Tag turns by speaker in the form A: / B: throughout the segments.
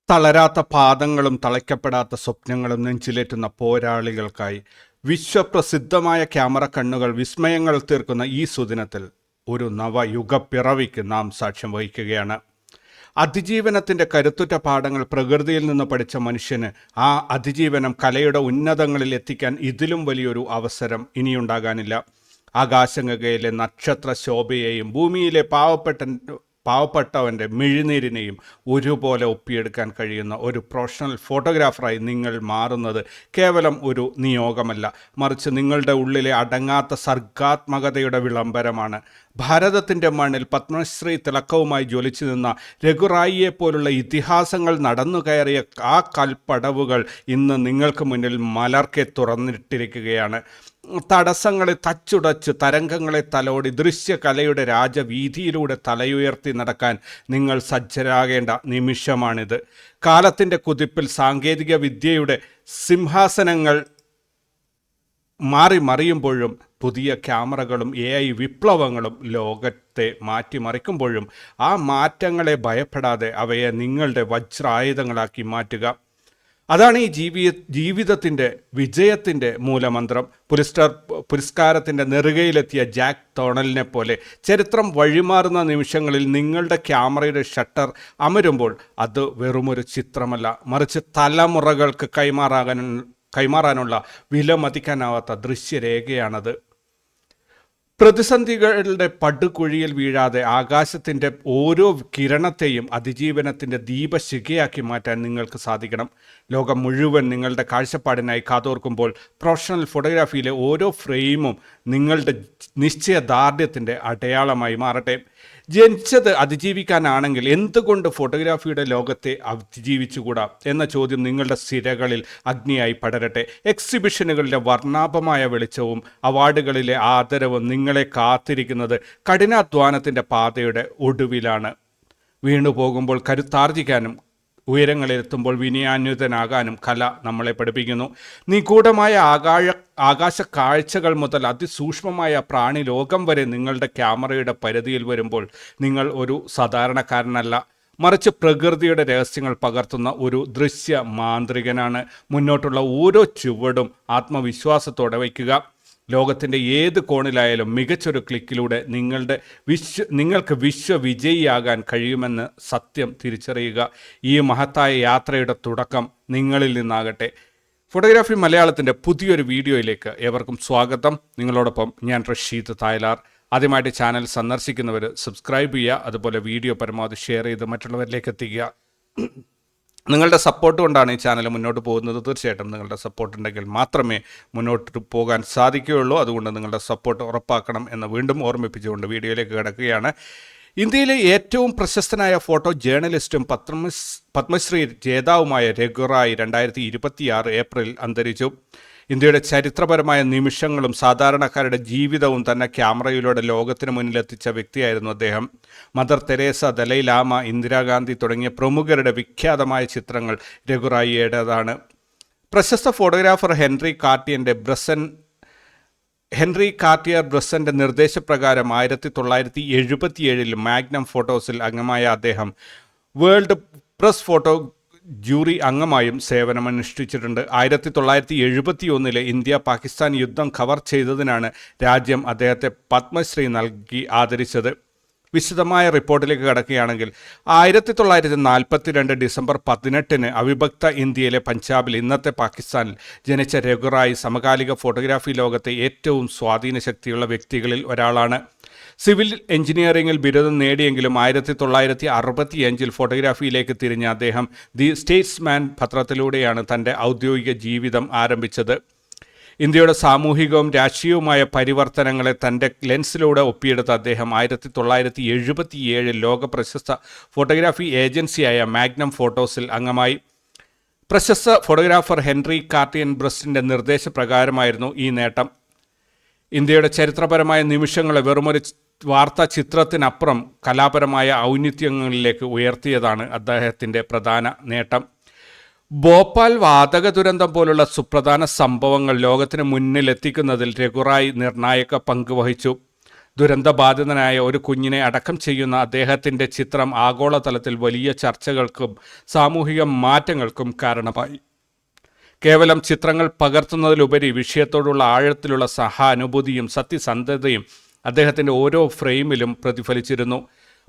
A: തളരാത്ത പാദങ്ങളും തളയ്ക്കപ്പെടാത്ത സ്വപ്നങ്ങളും നെഞ്ചിലേറ്റുന്ന പോരാളികൾക്കായി വിശ്വപ്രസിദ്ധമായ ക്യാമറ കണ്ണുകൾ വിസ്മയങ്ങൾ തീർക്കുന്ന ഈ സുദിനത്തിൽ ഒരു നവയുഗപ്പിറവിക്ക് നാം സാക്ഷ്യം വഹിക്കുകയാണ്. അതിജീവനത്തിൻ്റെ കരുത്തുറ്റ പാഠങ്ങൾ പ്രകൃതിയിൽ നിന്ന് പഠിച്ച മനുഷ്യന് ആ അതിജീവനം കലയുടെ ഉന്നതങ്ങളിൽ എത്തിക്കാൻ ഇതിലും വലിയൊരു അവസരം ഇനിയുണ്ടാകാനില്ല. ആകാശഗംഗയിലെ നക്ഷത്ര ശോഭയെയും ഭൂമിയിലെ പാവപ്പെട്ടവൻ്റെ മിഴിനീരിനെയും ഒരുപോലെ ഒപ്പിയെടുക്കാൻ കഴിയുന്ന ഒരു പ്രൊഫഷണൽ ഫോട്ടോഗ്രാഫറായി നിങ്ങൾ മാറുന്നത് കേവലം ഒരു നിയോഗമല്ല, മറിച്ച് നിങ്ങളുടെ ഉള്ളിലെ അടങ്ങാത്ത സർഗാത്മകതയുടെ വിളംബരമാണ്. ഭാരതത്തിൻ്റെ മണ്ണിൽ പത്മശ്രീ തിളക്കവുമായി ജ്വലിച്ചു നിന്ന രഘുറായിയെപ്പോലുള്ള ഇതിഹാസങ്ങൾ നടന്നു കയറിയ ആ കൽപ്പടവുകൾ ഇന്ന് നിങ്ങൾക്ക് മുന്നിൽ മലർക്കെ തുറന്നിട്ടിരിക്കുകയാണ്. തടസ്സങ്ങളെ തച്ചുടച്ച് തരംഗങ്ങളെ തലോടി ദൃശ്യകലയുടെ രാജവീതിയിലൂടെ തലയുയർത്തി നടക്കാൻ നിങ്ങൾ സജ്ജരാകേണ്ട നിമിഷമാണിത്. കാലത്തിൻ്റെ കുതിപ്പിൽ സാങ്കേതിക വിദ്യയുടെ സിംഹാസനങ്ങൾ മറിയുമ്പോഴും പുതിയ ക്യാമറകളും AI വിപ്ലവങ്ങളും ലോകത്തെ മാറ്റിമറിക്കുമ്പോഴും ആ മാറ്റങ്ങളെ ഭയപ്പെടാതെ അവയെ നിങ്ങളുടെ വജ്രായുധങ്ങളാക്കി മാറ്റുക. അതാണ് ഈ ജീവിതത്തിൻ്റെ വിജയത്തിൻ്റെ മൂലമന്ത്രം. പുരസ്കാരത്തിൻ്റെ നെറുകയിലെത്തിയ ജാക്ക് തോണലിനെ പോലെ ചരിത്രം വഴിമാറുന്ന നിമിഷങ്ങളിൽ നിങ്ങളുടെ ക്യാമറയുടെ ഷട്ടർ അമരുമ്പോൾ അത് വെറുമൊരു ചിത്രമല്ല, മറിച്ച് തലമുറകൾക്ക് കൈമാറാനുള്ള വിലമതിക്കാനാവാത്ത ദൃശ്യരേഖയാണത്. പ്രതിസന്ധികളുടെ പടുകുഴിയിൽ വീഴാതെ ആകാശത്തിൻ്റെ ഓരോ കിരണത്തെയും അതിജീവനത്തിൻ്റെ ദീപശിഖയാക്കി മാറ്റാൻ നിങ്ങൾക്ക് സാധിക്കണം. ലോകം മുഴുവൻ നിങ്ങളുടെ കാഴ്ചപ്പാടിനായി കാതോർക്കുമ്പോൾ പ്രൊഫഷണൽ ഫോട്ടോഗ്രാഫിയിലെ ഓരോ ഫ്രെയിമും നിങ്ങളുടെ നിശ്ചയദാർഢ്യത്തിൻ്റെ അടയാളമായി മാറട്ടെ. ജനിച്ചത് അതിജീവിക്കാനാണെങ്കിൽ എന്തുകൊണ്ട് ഫോട്ടോഗ്രാഫിയുടെ ലോകത്തെ അതിജീവിച്ചുകൂടാ എന്ന ചോദ്യം നിങ്ങളുടെ സിരകളിൽ അഗ്നിയായി പടരട്ടെ. എക്സിബിഷനുകളിലെ വർണ്ണാഭമായ വെളിച്ചവും അവാർഡുകളിലെ ആദരവും നിങ്ങളെ കാത്തിരിക്കുന്നത് കഠിനാധ്വാനത്തിൻ്റെ പാതയുടെ ഒടുവിലാണ്. വീണുപോകുമ്പോൾ കരുത്താർജിക്കാനും ഉയരങ്ങളിലെത്തുമ്പോൾ വിനയാന്വിതനാകാനും കല നമ്മളെ പഠിപ്പിക്കുന്നു. നിഗൂഢമായ ആകാശ കാഴ്ചകൾ മുതൽ അതിസൂക്ഷ്മമായ പ്രാണി ലോകം വരെ നിങ്ങളുടെ ക്യാമറയുടെ പരിധിയിൽ വരുമ്പോൾ നിങ്ങൾ ഒരു സാധാരണക്കാരനല്ല, മറിച്ച് പ്രകൃതിയുടെ രഹസ്യങ്ങൾ പകർത്തുന്ന ഒരു ദൃശ്യ മാന്ത്രികനാണ്. മുന്നോട്ടുള്ള ഓരോ ചുവടും ആത്മവിശ്വാസത്തോടെ വയ്ക്കുക. ലോകത്തിൻ്റെ ഏത് കോണിലായാലും മികച്ചൊരു ക്ലിക്കിലൂടെ നിങ്ങൾക്ക് വിശ്വവിജയിയാകാൻ കഴിയുമെന്ന് സത്യം തിരിച്ചറിയുക. ഈ മഹത്തായ യാത്രയുടെ തുടക്കം നിങ്ങളിൽ നിന്നാകട്ടെ. ഫോട്ടോഗ്രാഫി മലയാളത്തിൻ്റെ പുതിയൊരു വീഡിയോയിലേക്ക് ഏവർക്കും സ്വാഗതം. നിങ്ങളോടൊപ്പം ഞാൻ റഷീദ് തായ്ലാർ. ആദ്യമായിട്ട് ചാനൽ സന്ദർശിക്കുന്നവർ സബ്സ്ക്രൈബ് ചെയ്യുക, അതുപോലെ വീഡിയോ പരമാവധി ഷെയർ ചെയ്ത് മറ്റുള്ളവരിലേക്ക് എത്തിക്കുക. നിങ്ങളുടെ സപ്പോർട്ട് കൊണ്ടാണ് ഈ ചാനൽ മുന്നോട്ട് പോകുന്നത്. തീർച്ചയായിട്ടും നിങ്ങളുടെ സപ്പോർട്ട് ഉണ്ടെങ്കിൽ മാത്രമേ മുന്നോട്ട് പോകാൻ സാധിക്കുകയുള്ളൂ. അതുകൊണ്ട് നിങ്ങളുടെ സപ്പോർട്ട് ഉറപ്പാക്കണം എന്ന് വീണ്ടും ഓർമ്മിപ്പിച്ചുകൊണ്ട് വീഡിയോയിലേക്ക് കിടക്കുകയാണ്. ഇന്ത്യയിലെ ഏറ്റവും പ്രശസ്തനായ ഫോട്ടോ ജേർണലിസ്റ്റും പത്മശ്രീ ജേതാവുമായ രഘുറായി 2026 ഏപ്രിൽ അന്തരിച്ചു. ഇന്ത്യയുടെ ചരിത്രപരമായ നിമിഷങ്ങളും സാധാരണക്കാരുടെ ജീവിതവും തന്നെ ക്യാമറയിലൂടെ ലോകത്തിന് മുന്നിലെത്തിച്ച വ്യക്തിയായിരുന്നു അദ്ദേഹം. മദർ തെരേസ, ദലൈ ലാമ, ഇന്ദിരാഗാന്ധി തുടങ്ങിയ പ്രമുഖരുടെ വിഖ്യാതമായ ചിത്രങ്ങൾ രഘുറായിയുടേതാണ്. പ്രശസ്ത ഫോട്ടോഗ്രാഫർ ഹെൻറി കാർട്ടിയർ ബ്രസൻ്റെ നിർദ്ദേശപ്രകാരം 1977 മാഗ്നം ഫോട്ടോസിൽ അംഗമായ അദ്ദേഹം വേൾഡ് പ്രസ് ഫോട്ടോ ജൂറി അംഗമായും സേവനമനുഷ്ഠിച്ചിട്ടുണ്ട്. 1971 ഇന്ത്യ പാകിസ്ഥാൻ യുദ്ധം കവർ ചെയ്തതിനാണ് രാജ്യം അദ്ദേഹത്തെ പത്മശ്രീ നൽകി ആദരിച്ചത്. വിശദമായ റിപ്പോർട്ടിലേക്ക് കടക്കുകയാണെങ്കിൽ 1942 ഡിസംബർ 18 അവിഭക്ത ഇന്ത്യയിലെ പഞ്ചാബിൽ, ഇന്നത്തെ പാകിസ്ഥാനിൽ ജനിച്ച രഘുറായി സമകാലിക ഫോട്ടോഗ്രാഫി ലോകത്തെ ഏറ്റവും സ്വാധീന ശക്തിയുള്ള വ്യക്തികളിൽ ഒരാളാണ്. സിവിൽ എഞ്ചിനീയറിംഗിൽ ബിരുദം നേടിയെങ്കിലും 1965 ഫോട്ടോഗ്രാഫിയിലേക്ക് തിരിഞ്ഞ അദ്ദേഹം ദി സ്റ്റേറ്റ്സ്മാൻ പത്രത്തിലൂടെയാണ് തൻ്റെ ഔദ്യോഗിക ജീവിതം ആരംഭിച്ചത്. ഇന്ത്യയുടെ സാമൂഹികവും രാഷ്ട്രീയവുമായ പരിവർത്തനങ്ങളെ തൻ്റെ ലെൻസിലൂടെ ഒപ്പിയെടുത്ത അദ്ദേഹം 1977 ലോക പ്രശസ്ത ഫോട്ടോഗ്രാഫി ഏജൻസിയായ മാഗ്നം ഫോട്ടോസിൽ അംഗമായി. പ്രശസ്ത ഫോട്ടോഗ്രാഫർ ഹെൻറി കാർട്ടിയർ ബ്രസൻ്റെ നിർദ്ദേശപ്രകാരമായിരുന്നു ഈ നേട്ടം. ഇന്ത്യയുടെ ചരിത്രപരമായ നിമിഷങ്ങളെ വെറുമൊരു വാർത്താ ചിത്രത്തിനപ്പുറം കലാപരമായ ഔന്നിത്യങ്ങളിലേക്ക് ഉയർത്തിയതാണ് അദ്ദേഹത്തിൻ്റെ പ്രധാന നേട്ടം. ഭോപ്പാൽ വാതക ദുരന്തം പോലുള്ള സുപ്രധാന സംഭവങ്ങൾ ലോകത്തിന് മുന്നിലെത്തിക്കുന്നതിൽ രഘുറായി നിർണായക പങ്ക് വഹിച്ചു. ദുരന്തബാധിതനായ ഒരു കുഞ്ഞിനെ അടക്കം ചെയ്യുന്ന അദ്ദേഹത്തിൻ്റെ ചിത്രം ആഗോളതലത്തിൽ വലിയ ചർച്ചകൾക്കും സാമൂഹിക മാറ്റങ്ങൾക്കും കാരണമായി. കേവലം ചിത്രങ്ങൾ പകർത്തുന്നതിലുപരി വിഷയത്തോടുള്ള ആഴത്തിലുള്ള സഹാനുഭൂതിയും സത്യസന്ധതയും അദ്ദേഹത്തിൻ്റെ ഓരോ ഫ്രെയിമിലും പ്രതിഫലിച്ചിരുന്നു.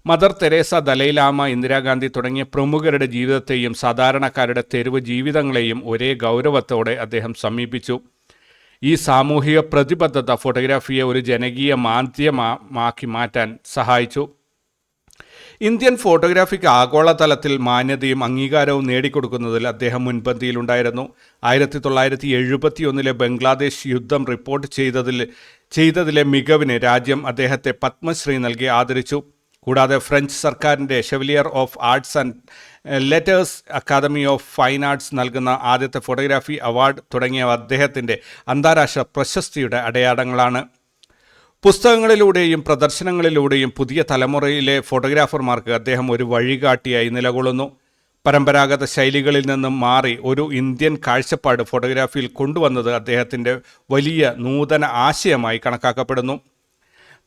A: മദർ തെരേസ, ദലൈലാമ, ഇന്ദിരാഗാന്ധി തുടങ്ങിയ പ്രമുഖരുടെ ജീവിതത്തെയും സാധാരണക്കാരുടെ തെരുവ് ജീവിതങ്ങളെയും ഒരേ ഗൗരവത്തോടെ അദ്ദേഹം സമീപിച്ചു. ഈ സാമൂഹിക പ്രതിബദ്ധത ഫോട്ടോഗ്രാഫിയെ ഒരു ജനകീയ മാധ്യമമാക്കി മാറ്റാൻ സഹായിച്ചു. ഇന്ത്യൻ ഫോട്ടോഗ്രാഫിക്ക് ആഗോളതലത്തിൽ മാന്യതയും അംഗീകാരവും നേടിക്കൊടുക്കുന്നതിൽ അദ്ദേഹം മുൻപന്തിയിലുണ്ടായിരുന്നു. 1971 ബംഗ്ലാദേശ് യുദ്ധം റിപ്പോർട്ട് ചെയ്തതിലെ മികവിന് രാജ്യം അദ്ദേഹത്തെ പത്മശ്രീ നൽകി ആദരിച്ചു. കൂടാതെ ഫ്രഞ്ച് സർക്കാരിൻ്റെ chevalier of arts and letters, academy of fine arts നൽകുന്ന ആദ്യത്തെ ഫോട്ടോഗ്രാഫി അവാർഡ് തുടങ്ങിയവ അദ്ദേഹത്തിൻ്റെ അന്താരാഷ്ട്ര പ്രശസ്തിയുടെ അടയാളങ്ങളാണ്. പുസ്തകങ്ങളിലൂടെയും പ്രദർശനങ്ങളിലൂടെയും പുതിയ തലമുറയിലെ ഫോട്ടോഗ്രാഫർമാർക്ക് അദ്ദേഹം ഒരു വഴികാട്ടിയായി നിലകൊള്ളുന്നു. പരമ്പരാഗത ശൈലികളിൽ നിന്നും മാറി ഒരു ഇന്ത്യൻ കാഴ്ചപ്പാട് ഫോട്ടോഗ്രാഫിയിൽ കൊണ്ടുവന്നത് അദ്ദേഹത്തിൻ്റെ വലിയ നൂതന ആശയമായി കണക്കാക്കപ്പെടുന്നു.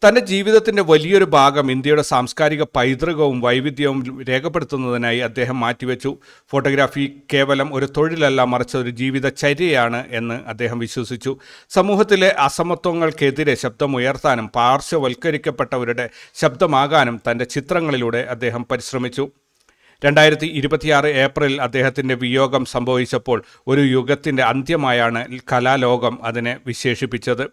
A: തൻ്റെ ജീവിതത്തിൻ്റെ വലിയൊരു ഭാഗം ഇന്ത്യയുടെ സാംസ്കാരിക പൈതൃകവും വൈവിധ്യവും രേഖപ്പെടുത്തുന്നതിനായി അദ്ദേഹം മാറ്റിവെച്ചു. ഫോട്ടോഗ്രാഫി കേവലം ഒരു തൊഴിലല്ല, മറിച്ച് ഒരു ജീവിതചര്യയാണ് എന്ന് അദ്ദേഹം വിശ്വസിച്ചു. സമൂഹത്തിലെ അസമത്വങ്ങൾക്കെതിരെ ശബ്ദമുയർത്താനും പാർശ്വവൽക്കരിക്കപ്പെട്ടവരുടെ ശബ്ദമാകാനും തൻ്റെ ചിത്രങ്ങളിലൂടെ അദ്ദേഹം പരിശ്രമിച്ചു. 2026 ഏപ്രിൽ അദ്ദേഹത്തിൻ്റെ വിയോഗം സംഭവിച്ചപ്പോൾ ഒരു യുഗത്തിൻ്റെ അന്ത്യമായാണ് കലാലോകം അതിനെ വിശേഷിപ്പിച്ചത്.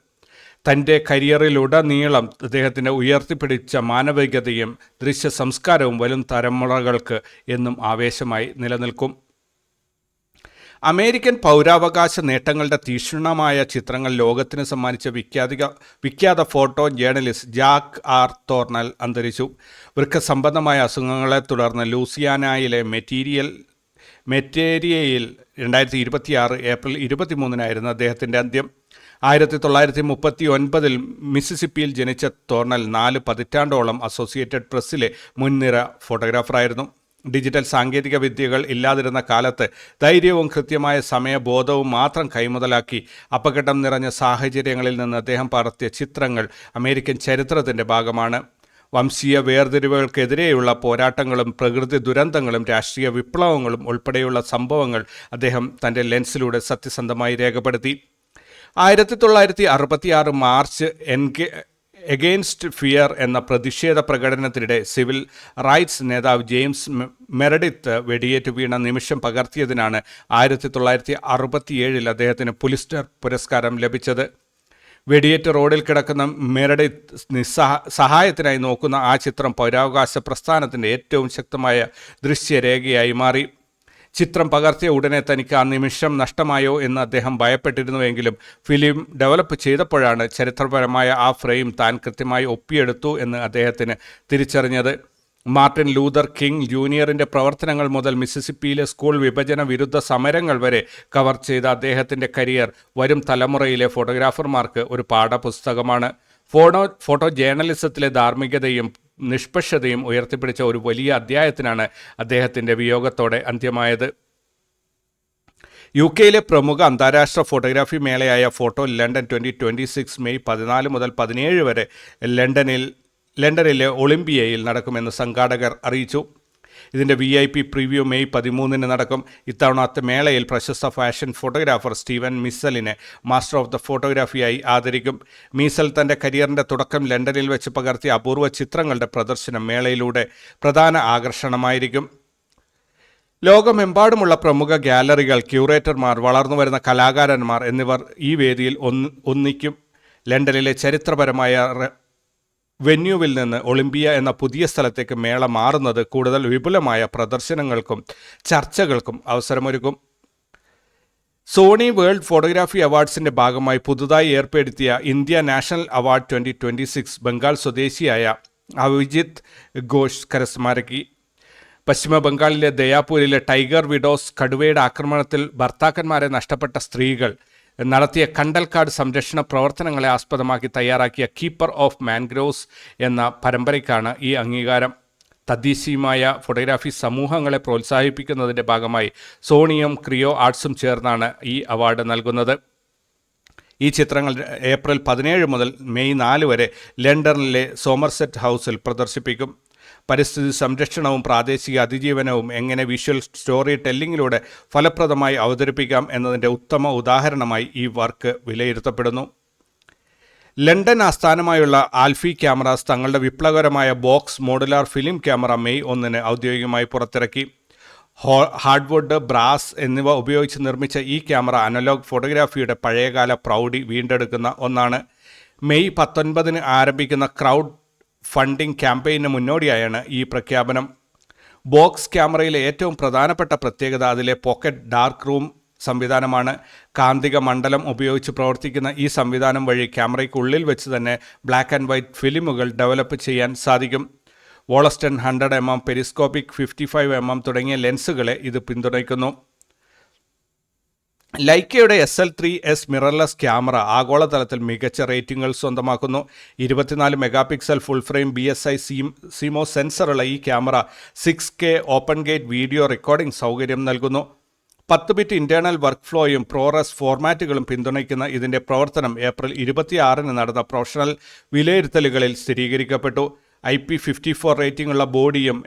A: തൻ്റെ കരിയറിലുടനീളം അദ്ദേഹത്തിൻ്റെ ഉയർത്തിപ്പിടിച്ച മാനവികതയും ദൃശ്യ സംസ്കാരവും വരും തലമുറകൾക്ക് എന്നും ആവേശമായി നിലനിൽക്കും. അമേരിക്കൻ പൗരാവകാശ നേട്ടങ്ങളുടെ തീക്ഷ്ണമായ ചിത്രങ്ങൾ ലോകത്തിന് സമ്മാനിച്ച വിഖ്യാത ഫോട്ടോ ജേർണലിസ്റ്റ് ജാക്ക് ആർ തോർണൽ അന്തരിച്ചു. വൃക്കസംബന്ധമായ അസുഖങ്ങളെ തുടർന്ന് ലൂസിയാനയിലെ മെറ്റേരിയയിൽ 2026 ഏപ്രിൽ 23 അദ്ദേഹത്തിൻ്റെ അന്ത്യം. 1939 മിസിസിപ്പിയിൽ ജനിച്ച തോർണൽ 4 പതിറ്റാണ്ടോളം അസോസിയേറ്റഡ് പ്രസ്സിലെ മുൻനിര ഫോട്ടോഗ്രാഫറായിരുന്നു. ഡിജിറ്റൽ സാങ്കേതിക വിദ്യകൾ ഇല്ലാതിരുന്ന കാലത്ത് ധൈര്യവും കൃത്യമായ സമയബോധവും മാത്രം കൈമുതലാക്കി അപകടം നിറഞ്ഞ സാഹചര്യങ്ങളിൽ നിന്ന് അദ്ദേഹം പകർത്തിയ ചിത്രങ്ങൾ അമേരിക്കൻ ചരിത്രത്തിൻ്റെ ഭാഗമാണ്. വംശീയ വേർതിരിവുകൾക്കെതിരെയുള്ള പോരാട്ടങ്ങളും പ്രകൃതി ദുരന്തങ്ങളും രാഷ്ട്രീയ വിപ്ലവങ്ങളും ഉൾപ്പെടെയുള്ള സംഭവങ്ങൾ അദ്ദേഹം തൻ്റെ ലെൻസിലൂടെ സത്യസന്ധമായി രേഖപ്പെടുത്തി. 1966 മാർച്ച് എഗെയിൻസ്റ്റ് ഫിയർ എന്ന പ്രതിഷേധ പ്രകടനത്തിനിടെ സിവിൽ റൈറ്റ്സ് നേതാവ് ജെയിംസ് മെറഡിത്ത് വെടിയേറ്റ് വീണ നിമിഷം പകർത്തിയതിനാണ് 1967 അദ്ദേഹത്തിന് പുലിസ്റ്റർ പുരസ്കാരം ലഭിച്ചത്. വെടിയേറ്റ് റോഡിൽ കിടക്കുന്ന മെറഡിത്ത് സഹായത്തിനായി നോക്കുന്ന ആ ചിത്രം പൗരാവകാശ പ്രസ്ഥാനത്തിൻ്റെ ഏറ്റവും ശക്തമായ ദൃശ്യരേഖയായി മാറി. ചിത്രം പകർത്തിയ ഉടനെ തനിക്ക് ആ നിമിഷം നഷ്ടമായോ എന്ന് അദ്ദേഹം ഭയപ്പെട്ടിരുന്നുവെങ്കിലും ഫിലിം ഡെവലപ്പ് ചെയ്തപ്പോഴാണ് ചരിത്രപരമായ ആ ഫ്രെയിം താൻ കൃത്യമായി ഒപ്പിയെടുത്തു എന്ന് അദ്ദേഹത്തിന് തിരിച്ചറിഞ്ഞത്. മാർട്ടിൻ ലൂതർ കിങ് ജൂനിയറിൻ്റെ പ്രവർത്തനങ്ങൾ മുതൽ മിസിസിപ്പിയിലെ സ്കൂൾ വിഭജന വിരുദ്ധ സമരങ്ങൾ വരെ കവർ ചെയ്ത അദ്ദേഹത്തിൻ്റെ കരിയർ വരും തലമുറയിലെ ഫോട്ടോഗ്രാഫർമാർക്ക് ഒരു പാഠപുസ്തകമാണ്. ഫോട്ടോ ജേർണലിസത്തിലെ ധാർമ്മികതയും നിഷ്പക്ഷതയും ഉയർത്തിപ്പിടിച്ച ഒരു വലിയ അധ്യായത്തിനാണ് അദ്ദേഹത്തിൻ്റെ വിയോഗത്തോടെ അന്ത്യമായത്. UK പ്രമുഖ അന്താരാഷ്ട്ര ഫോട്ടോഗ്രാഫി മേളയായ ഫോട്ടോ ലണ്ടൻ 2026 മെയ് 14 മുതൽ 17 വരെ ലണ്ടനിലെ ഒളിമ്പിയയിൽ നടക്കുമെന്ന് സംഘാടകർ അറിയിച്ചു. ഇതിൻ്റെ VIP പ്രിവ്യൂ മെയ് 13 നടക്കും. ഇത്തവണത്തെ മേളയിൽ പ്രശസ്ത ഫാഷൻ ഫോട്ടോഗ്രാഫർ സ്റ്റീവൻ മീസലിനെ മാസ്റ്റർ ഓഫ് ദ ഫോട്ടോഗ്രാഫിയായി ആദരിക്കും. മീസൽ തൻ്റെ കരിയറിൻ്റെ തുടക്കം ലണ്ടനിൽ വെച്ച് പകർത്തിയ അപൂർവ ചിത്രങ്ങളുടെ പ്രദർശനം മേളയിലൂടെ പ്രധാന ആകർഷണമായിരിക്കും. ലോകമെമ്പാടുമുള്ള പ്രമുഖ ഗാലറികൾ, ക്യൂറേറ്റർമാർ, വളർന്നുവരുന്ന കലാകാരന്മാർ എന്നിവർ ഈ വേദിയിൽ ഒന്നിക്കും. ലണ്ടനിലെ ചരിത്രപരമായ വെന്യൂവിൽ നിന്ന് ഒളിമ്പിയ എന്ന പുതിയ സ്ഥലത്തേക്ക് മേള മാറുന്നത് കൂടുതൽ വിപുലമായ പ്രദർശനങ്ങൾക്കും ചർച്ചകൾക്കും അവസരമൊരുക്കും. സോണി വേൾഡ് ഫോട്ടോഗ്രാഫി അവാർഡ്സിൻ്റെ ഭാഗമായി പുതുതായി ഏർപ്പെടുത്തിയ ഇന്ത്യ നാഷണൽ അവാർഡ് 2026 ബംഗാൾ സ്വദേശിയായ അഭിജിത്ത് ഘോഷ് കരസ്ഥമാക്കി. പശ്ചിമ ബംഗാളിലെ ദയാപൂരിലെ ടൈഗർ വിഡോസ് കടുവയുടെ ആക്രമണത്തിൽ ഭർത്താക്കന്മാരെ നഷ്ടപ്പെട്ട സ്ത്രീകൾ നടത്തിയ കണ്ടൽക്കാട് സംരക്ഷണ പ്രവർത്തനങ്ങളെ ആസ്പദമാക്കി തയ്യാറാക്കിയ കീപ്പർ ഓഫ് മാൻഗ്രോവ്സ് എന്ന പരമ്പരയ്ക്കാണ് ഈ അംഗീകാരം. തദ്ദേശീയമായ ഫോട്ടോഗ്രാഫി സമൂഹങ്ങളെ പ്രോത്സാഹിപ്പിക്കുന്നതിൻ്റെ ഭാഗമായി സോണിയും ക്രിയോ ആർട്സും ചേർന്നാണ് ഈ അവാർഡ് നൽകുന്നത്. ഈ ചിത്രങ്ങൾ ഏപ്രിൽ 17 മുതൽ മെയ് 4 വരെ ലണ്ടനിലെ സോമർസെറ്റ് ഹൗസിൽ പ്രദർശിപ്പിക്കും. പരിസ്ഥിതി സംരക്ഷണവും പ്രാദേശിക അതിജീവനവും എങ്ങനെ വിഷ്വൽ സ്റ്റോറി ടെല്ലിങ്ങിലൂടെ ഫലപ്രദമായി അവതരിപ്പിക്കാം എന്നതിൻ്റെ ഉത്തമ ഉദാഹരണമായി ഈ വർക്ക് വിലയിരുത്തപ്പെടുന്നു. ലണ്ടൻ ആസ്ഥാനമായുള്ള ആൽഫി ക്യാമറാസ് തങ്ങളുടെ വിപ്ലവകരമായ box modular film camera May 1 ഔദ്യോഗികമായി പുറത്തിറക്കി. ഹാർഡ്വുഡ്, ബ്രാസ് എന്നിവ ഉപയോഗിച്ച് നിർമ്മിച്ച ഈ ക്യാമറ അനലോഗ് ഫോട്ടോഗ്രാഫിയുടെ പഴയകാല പ്രൗഢി വീണ്ടെടുക്കുന്ന ഒന്നാണ്. മെയ് 19 ആരംഭിക്കുന്ന ക്രൗഡ് ഫണ്ടിംഗ് ക്യാമ്പയിന് മുന്നോടിയായാണ് ഈ പ്രഖ്യാപനം. ബോക്സ് ക്യാമറയിലെ ഏറ്റവും പ്രധാനപ്പെട്ട പ്രത്യേകത അതിലെ പോക്കറ്റ് ഡാർക്ക് റൂം സംവിധാനമാണ്. കാന്തിക മണ്ഡലം ഉപയോഗിച്ച് പ്രവർത്തിക്കുന്ന ഈ സംവിധാനം വഴി ക്യാമറയ്ക്കുള്ളിൽ വെച്ച് തന്നെ ബ്ലാക്ക് ആൻഡ് വൈറ്റ് ഫിലിമുകൾ ഡെവലപ്പ് ചെയ്യാൻ സാധിക്കും. വോളസ്റ്റൺ 100mm, പെരിസ്കോപ്പിക് 55mm തുടങ്ങിയ ലെൻസുകളെ ഇത് പിന്തുണയ്ക്കുന്നു. ലൈക്കയുടെ SL3S മിറർലെസ് ക്യാമറ ആഗോളതലത്തിൽ മികച്ച റേറ്റിംഗുകൾ സ്വന്തമാക്കുന്നു. 24 megapixel full frame BSI CMOS സെൻസറുള്ള ഈ camera 6K open gate video recording സൗകര്യം നൽകുന്നു. 10 ബിറ്റ് ഇൻറ്റേർണൽ വർക്ക് ഫ്ലോയും പ്രോറസ് ഫോർമാറ്റുകളും പിന്തുണയ്ക്കുന്ന ഇതിൻ്റെ പ്രവർത്തനം ഏപ്രിൽ 26 നടന്ന പ്രൊഫഷണൽ വിലയിരുത്തലുകളിൽ സ്ഥിരീകരിക്കപ്പെട്ടു. IP54 റേറ്റിംഗുള്ള ബോഡിയും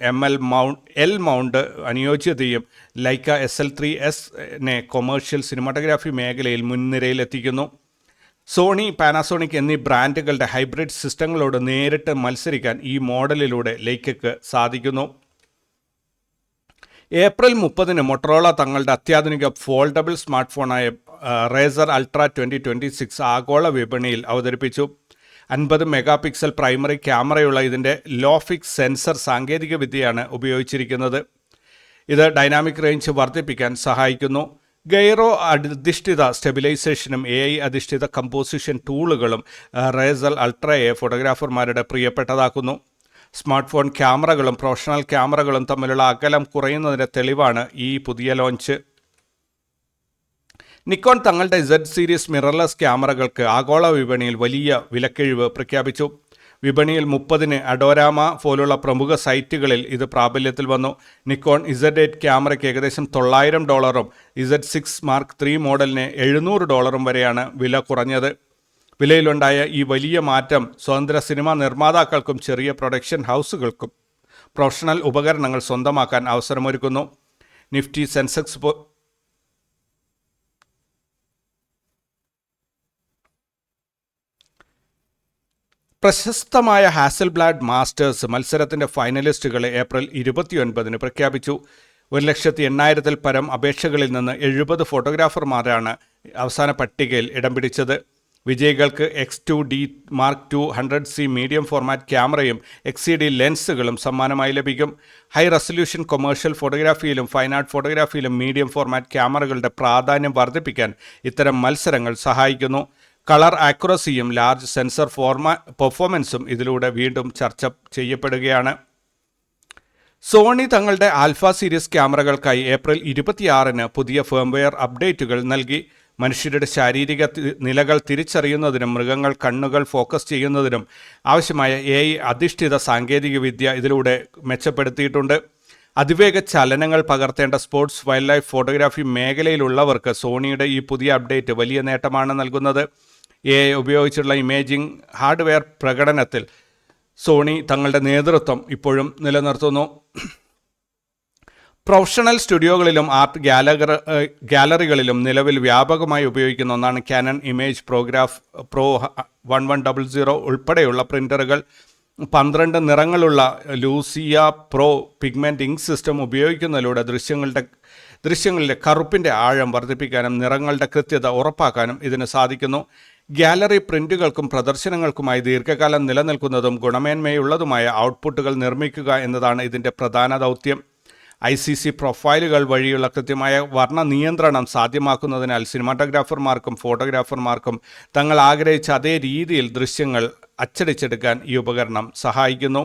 A: L മൗണ്ട് അനുയോജ്യതയും ലൈക്ക SL3Sനെ കൊമേഴ്ഷ്യൽ സിനിമാറ്റോഗ്രാഫി മേഖലയിൽ മുൻനിരയിലെത്തിക്കുന്നു. സോണി, പാനാസോണിക് എന്നീ ബ്രാൻഡുകളുടെ ഹൈബ്രിഡ് സിസ്റ്റങ്ങളോട് നേരിട്ട് മത്സരിക്കാൻ ഈ മോഡലിലൂടെ ലൈക്കയ്ക്ക് സാധിക്കുന്നു. ഏപ്രിൽ 30 മൊട്ടറോള തങ്ങളുടെ അത്യാധുനിക ഫോൾഡബിൾ സ്മാർട്ട് ഫോണായ റേസർ അൾട്ര 2026 ആഗോള വിപണിയിൽ അവതരിപ്പിച്ചു. 50 മെഗാപിക്സൽ പ്രൈമറി ക്യാമറയുള്ള ഇതിൻ്റെ ലോഫിക്സ് സെൻസർ സാങ്കേതികവിദ്യയാണ് ഉപയോഗിച്ചിരിക്കുന്നത്. ഇത് ഡൈനാമിക് റേഞ്ച് വർദ്ധിപ്പിക്കാൻ സഹായിക്കുന്നു. ഗൈറോ അധിഷ്ഠിത സ്റ്റെബിലൈസേഷനും AI അധിഷ്ഠിത കമ്പോസിഷൻ ടൂളുകളും റേസർ അൾട്രയെ ഫോട്ടോഗ്രാഫർമാരുടെ പ്രിയപ്പെട്ടതാക്കുന്നു. സ്മാർട്ട് ഫോൺ ക്യാമറകളും പ്രൊഫഷണൽ ക്യാമറകളും തമ്മിലുള്ള അകലം കുറയുന്നതിൻ്റെ തെളിവാണ് ഈ പുതിയ ലോഞ്ച്. നിക്കോൺ തങ്ങളുടെ Z സീരീസ് മിറർലെസ് ക്യാമറകൾക്ക് ആഗോള വിപണിയിൽ വലിയ വിലക്കിഴിവ് പ്രഖ്യാപിച്ചു. വിപണിയിൽ 30 അഡോരാമ പോലുള്ള പ്രമുഖ സൈറ്റുകളിൽ ഇത് പ്രാബല്യത്തിൽ വന്നു. നിക്കോൺ Z8 ക്യാമറയ്ക്ക് ഏകദേശം $900 Z6 Mark III മോഡലിന് $700 വരെയാണ് വില കുറഞ്ഞത്. വിലയിലുണ്ടായ ഈ വലിയ മാറ്റം സ്വതന്ത്ര സിനിമാ നിർമ്മാതാക്കൾക്കും ചെറിയ പ്രൊഡക്ഷൻ ഹൗസുകൾക്കും പ്രൊഫഷണൽ ഉപകരണങ്ങൾ സ്വന്തമാക്കാൻ അവസരമൊരുക്കുന്നു. നിഫ്റ്റി സെൻസെക്സ് പ്രശസ്തമായ ഹാസൽബ്ലാഡ് മാസ്റ്റേഴ്സ് മത്സരത്തിൻ്റെ ഫൈനലിസ്റ്റുകളെ ഏപ്രിൽ 29 പ്രഖ്യാപിച്ചു. 1,80,000-ൽ പരം അപേക്ഷകളിൽ നിന്ന് 70 ഫോട്ടോഗ്രാഫർമാരാണ് അവസാന പട്ടികയിൽ ഇടം പിടിച്ചത്. വിജയികൾക്ക് X2D Mark II 100C medium format ക്യാമറയും XCD ലെൻസുകളും സമ്മാനമായി ലഭിക്കും. ഹൈ റെസൊല്യൂഷൻ കൊമേഴ്ഷ്യൽ ഫോട്ടോഗ്രാഫിയിലും ഫൈൻ ആർട്ട് ഫോട്ടോഗ്രാഫിയിലും മീഡിയം ഫോർമാറ്റ് ക്യാമറകളുടെ പ്രാധാന്യം വർദ്ധിപ്പിക്കാൻ ഇത്തരം മത്സരങ്ങൾ സഹായിക്കുന്നു. കളർ ആക്യുറസിയും ലാർജ് സെൻസർ പെർഫോമൻസും ഇതിലൂടെ വീണ്ടും ചർച്ച ചെയ്യപ്പെടുകയാണ്. സോണി തങ്ങളുടെ ആൽഫ സീരീസ് ക്യാമറകൾക്കായി ഏപ്രിൽ 26 പുതിയ ഫേംവെയർ അപ്ഡേറ്റുകൾ നൽകി. മനുഷ്യരുടെ ശാരീരിക നിലകൾ തിരിച്ചറിയുന്നതിനും മൃഗങ്ങൾ കണ്ണുകൾ ഫോക്കസ് ചെയ്യുന്നതിനും ആവശ്യമായ AI അധിഷ്ഠിത സാങ്കേതികവിദ്യ ഇതിലൂടെ മെച്ചപ്പെടുത്തിയിട്ടുണ്ട്. അതിവേഗ ചലനങ്ങൾ പകർത്തേണ്ട സ്പോർട്സ് വൈൽഡ് ലൈഫ് ഫോട്ടോഗ്രാഫി മേഖലയിലുള്ളവർക്ക് സോണിയുടെ ഈ പുതിയ അപ്ഡേറ്റ് വലിയ നേട്ടമാണ് നൽകുന്നത്. AI ഉപയോഗിച്ചുള്ള ഇമേജിംഗ് ഹാർഡ്വെയർ പ്രകടനത്തിൽ സോണി തങ്ങളുടെ നേതൃത്വം ഇപ്പോഴും നിലനിർത്തുന്നു. പ്രൊഫഷണൽ സ്റ്റുഡിയോകളിലും ആർട്ട് ഗാലറികളിലും നിലവിൽ വ്യാപകമായി ഉപയോഗിക്കുന്ന ഒന്നാണ് കാനൺ ഇമേജ് പ്രോ 1100 ഉൾപ്പെടെയുള്ള പ്രിൻ്ററുകൾ. 12 നിറങ്ങളുള്ള Lucia pro pigment ink system ഉപയോഗിക്കുന്നതിലൂടെ ദൃശ്യങ്ങളിലെ കറുപ്പിൻ്റെ ആഴം വർദ്ധിപ്പിക്കാനും നിറങ്ങളുടെ കൃത്യത ഉറപ്പാക്കാനും ഇതിന് സാധിക്കുന്നു. ഗാലറി പ്രിൻ്റുകൾക്കും പ്രദർശനങ്ങൾക്കുമായി ദീർഘകാലം നിലനിൽക്കുന്നതും ഗുണമേന്മയുള്ളതുമായ ഔട്ട്പുട്ടുകൾ നിർമ്മിക്കുക എന്നതാണ് ഇതിൻ്റെ പ്രധാന ദൗത്യം. ICC പ്രൊഫൈലുകൾ വഴിയുള്ള കൃത്യമായ വർണ്ണ നിയന്ത്രണം സാധ്യമാക്കുന്നതിനാൽ സിനിമാറ്റോഗ്രാഫർമാർക്കും ഫോട്ടോഗ്രാഫർമാർക്കും തങ്ങൾ ആഗ്രഹിച്ച അതേ രീതിയിൽ ദൃശ്യങ്ങൾ അച്ചടിച്ചെടുക്കാൻ ഈ ഉപകരണം സഹായിക്കുന്നു.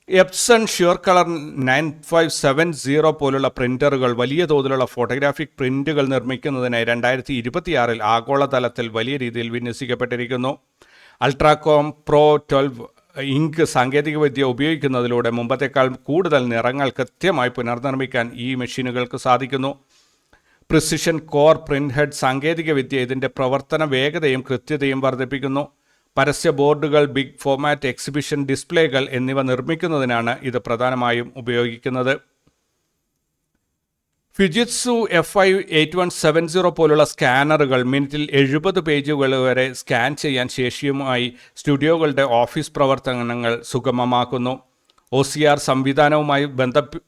A: എപ്സൺ ഷ്യൂർ കളർ 9570 പോലുള്ള പ്രിൻ്ററുകൾ വലിയ തോതിലുള്ള ഫോട്ടോഗ്രാഫിക് പ്രിൻ്റുകൾ നിർമ്മിക്കുന്നതിനായി 2026 ആഗോളതലത്തിൽ വലിയ രീതിയിൽ വിന്യസിക്കപ്പെട്ടിരിക്കുന്നു. അൾട്രാകോം പ്രോ 12 ഇങ്ക് സാങ്കേതികവിദ്യ ഉപയോഗിക്കുന്നതിലൂടെ മുമ്പത്തേക്കാൾ കൂടുതൽ നിറങ്ങൾ കൃത്യമായി പുനർനിർമ്മിക്കാൻ ഈ മെഷീനുകൾക്ക് സാധിക്കുന്നു. പ്രിസിഷൻ കോർ പ്രിന്റ് ഹെഡ് സാങ്കേതികവിദ്യ ഇതിൻ്റെ പ്രവർത്തന വേഗതയും കൃത്യതയും വർദ്ധിപ്പിക്കുന്നു. പരസ്യ ബോർഡുകൾ, ബിഗ് ഫോർമാറ്റ് എക്സിബിഷൻ ഡിസ്പ്ലേകൾ എന്നിവ നിർമ്മിക്കുന്നതിനാണ് ഇത് പ്രധാനമായും ഉപയോഗിക്കുന്നത്. ഫിജിറ്റ്സു FI8170 പോലുള്ള സ്കാനറുകൾ മിനിറ്റിൽ 70 പേജുകൾ വരെ സ്കാൻ ചെയ്യാൻ ശേഷിയുമായി സ്റ്റുഡിയോകളുടെ ഓഫീസ് പ്രവർത്തനങ്ങൾ സുഗമമാക്കുന്നു. OCR സംവിധാനവുമായി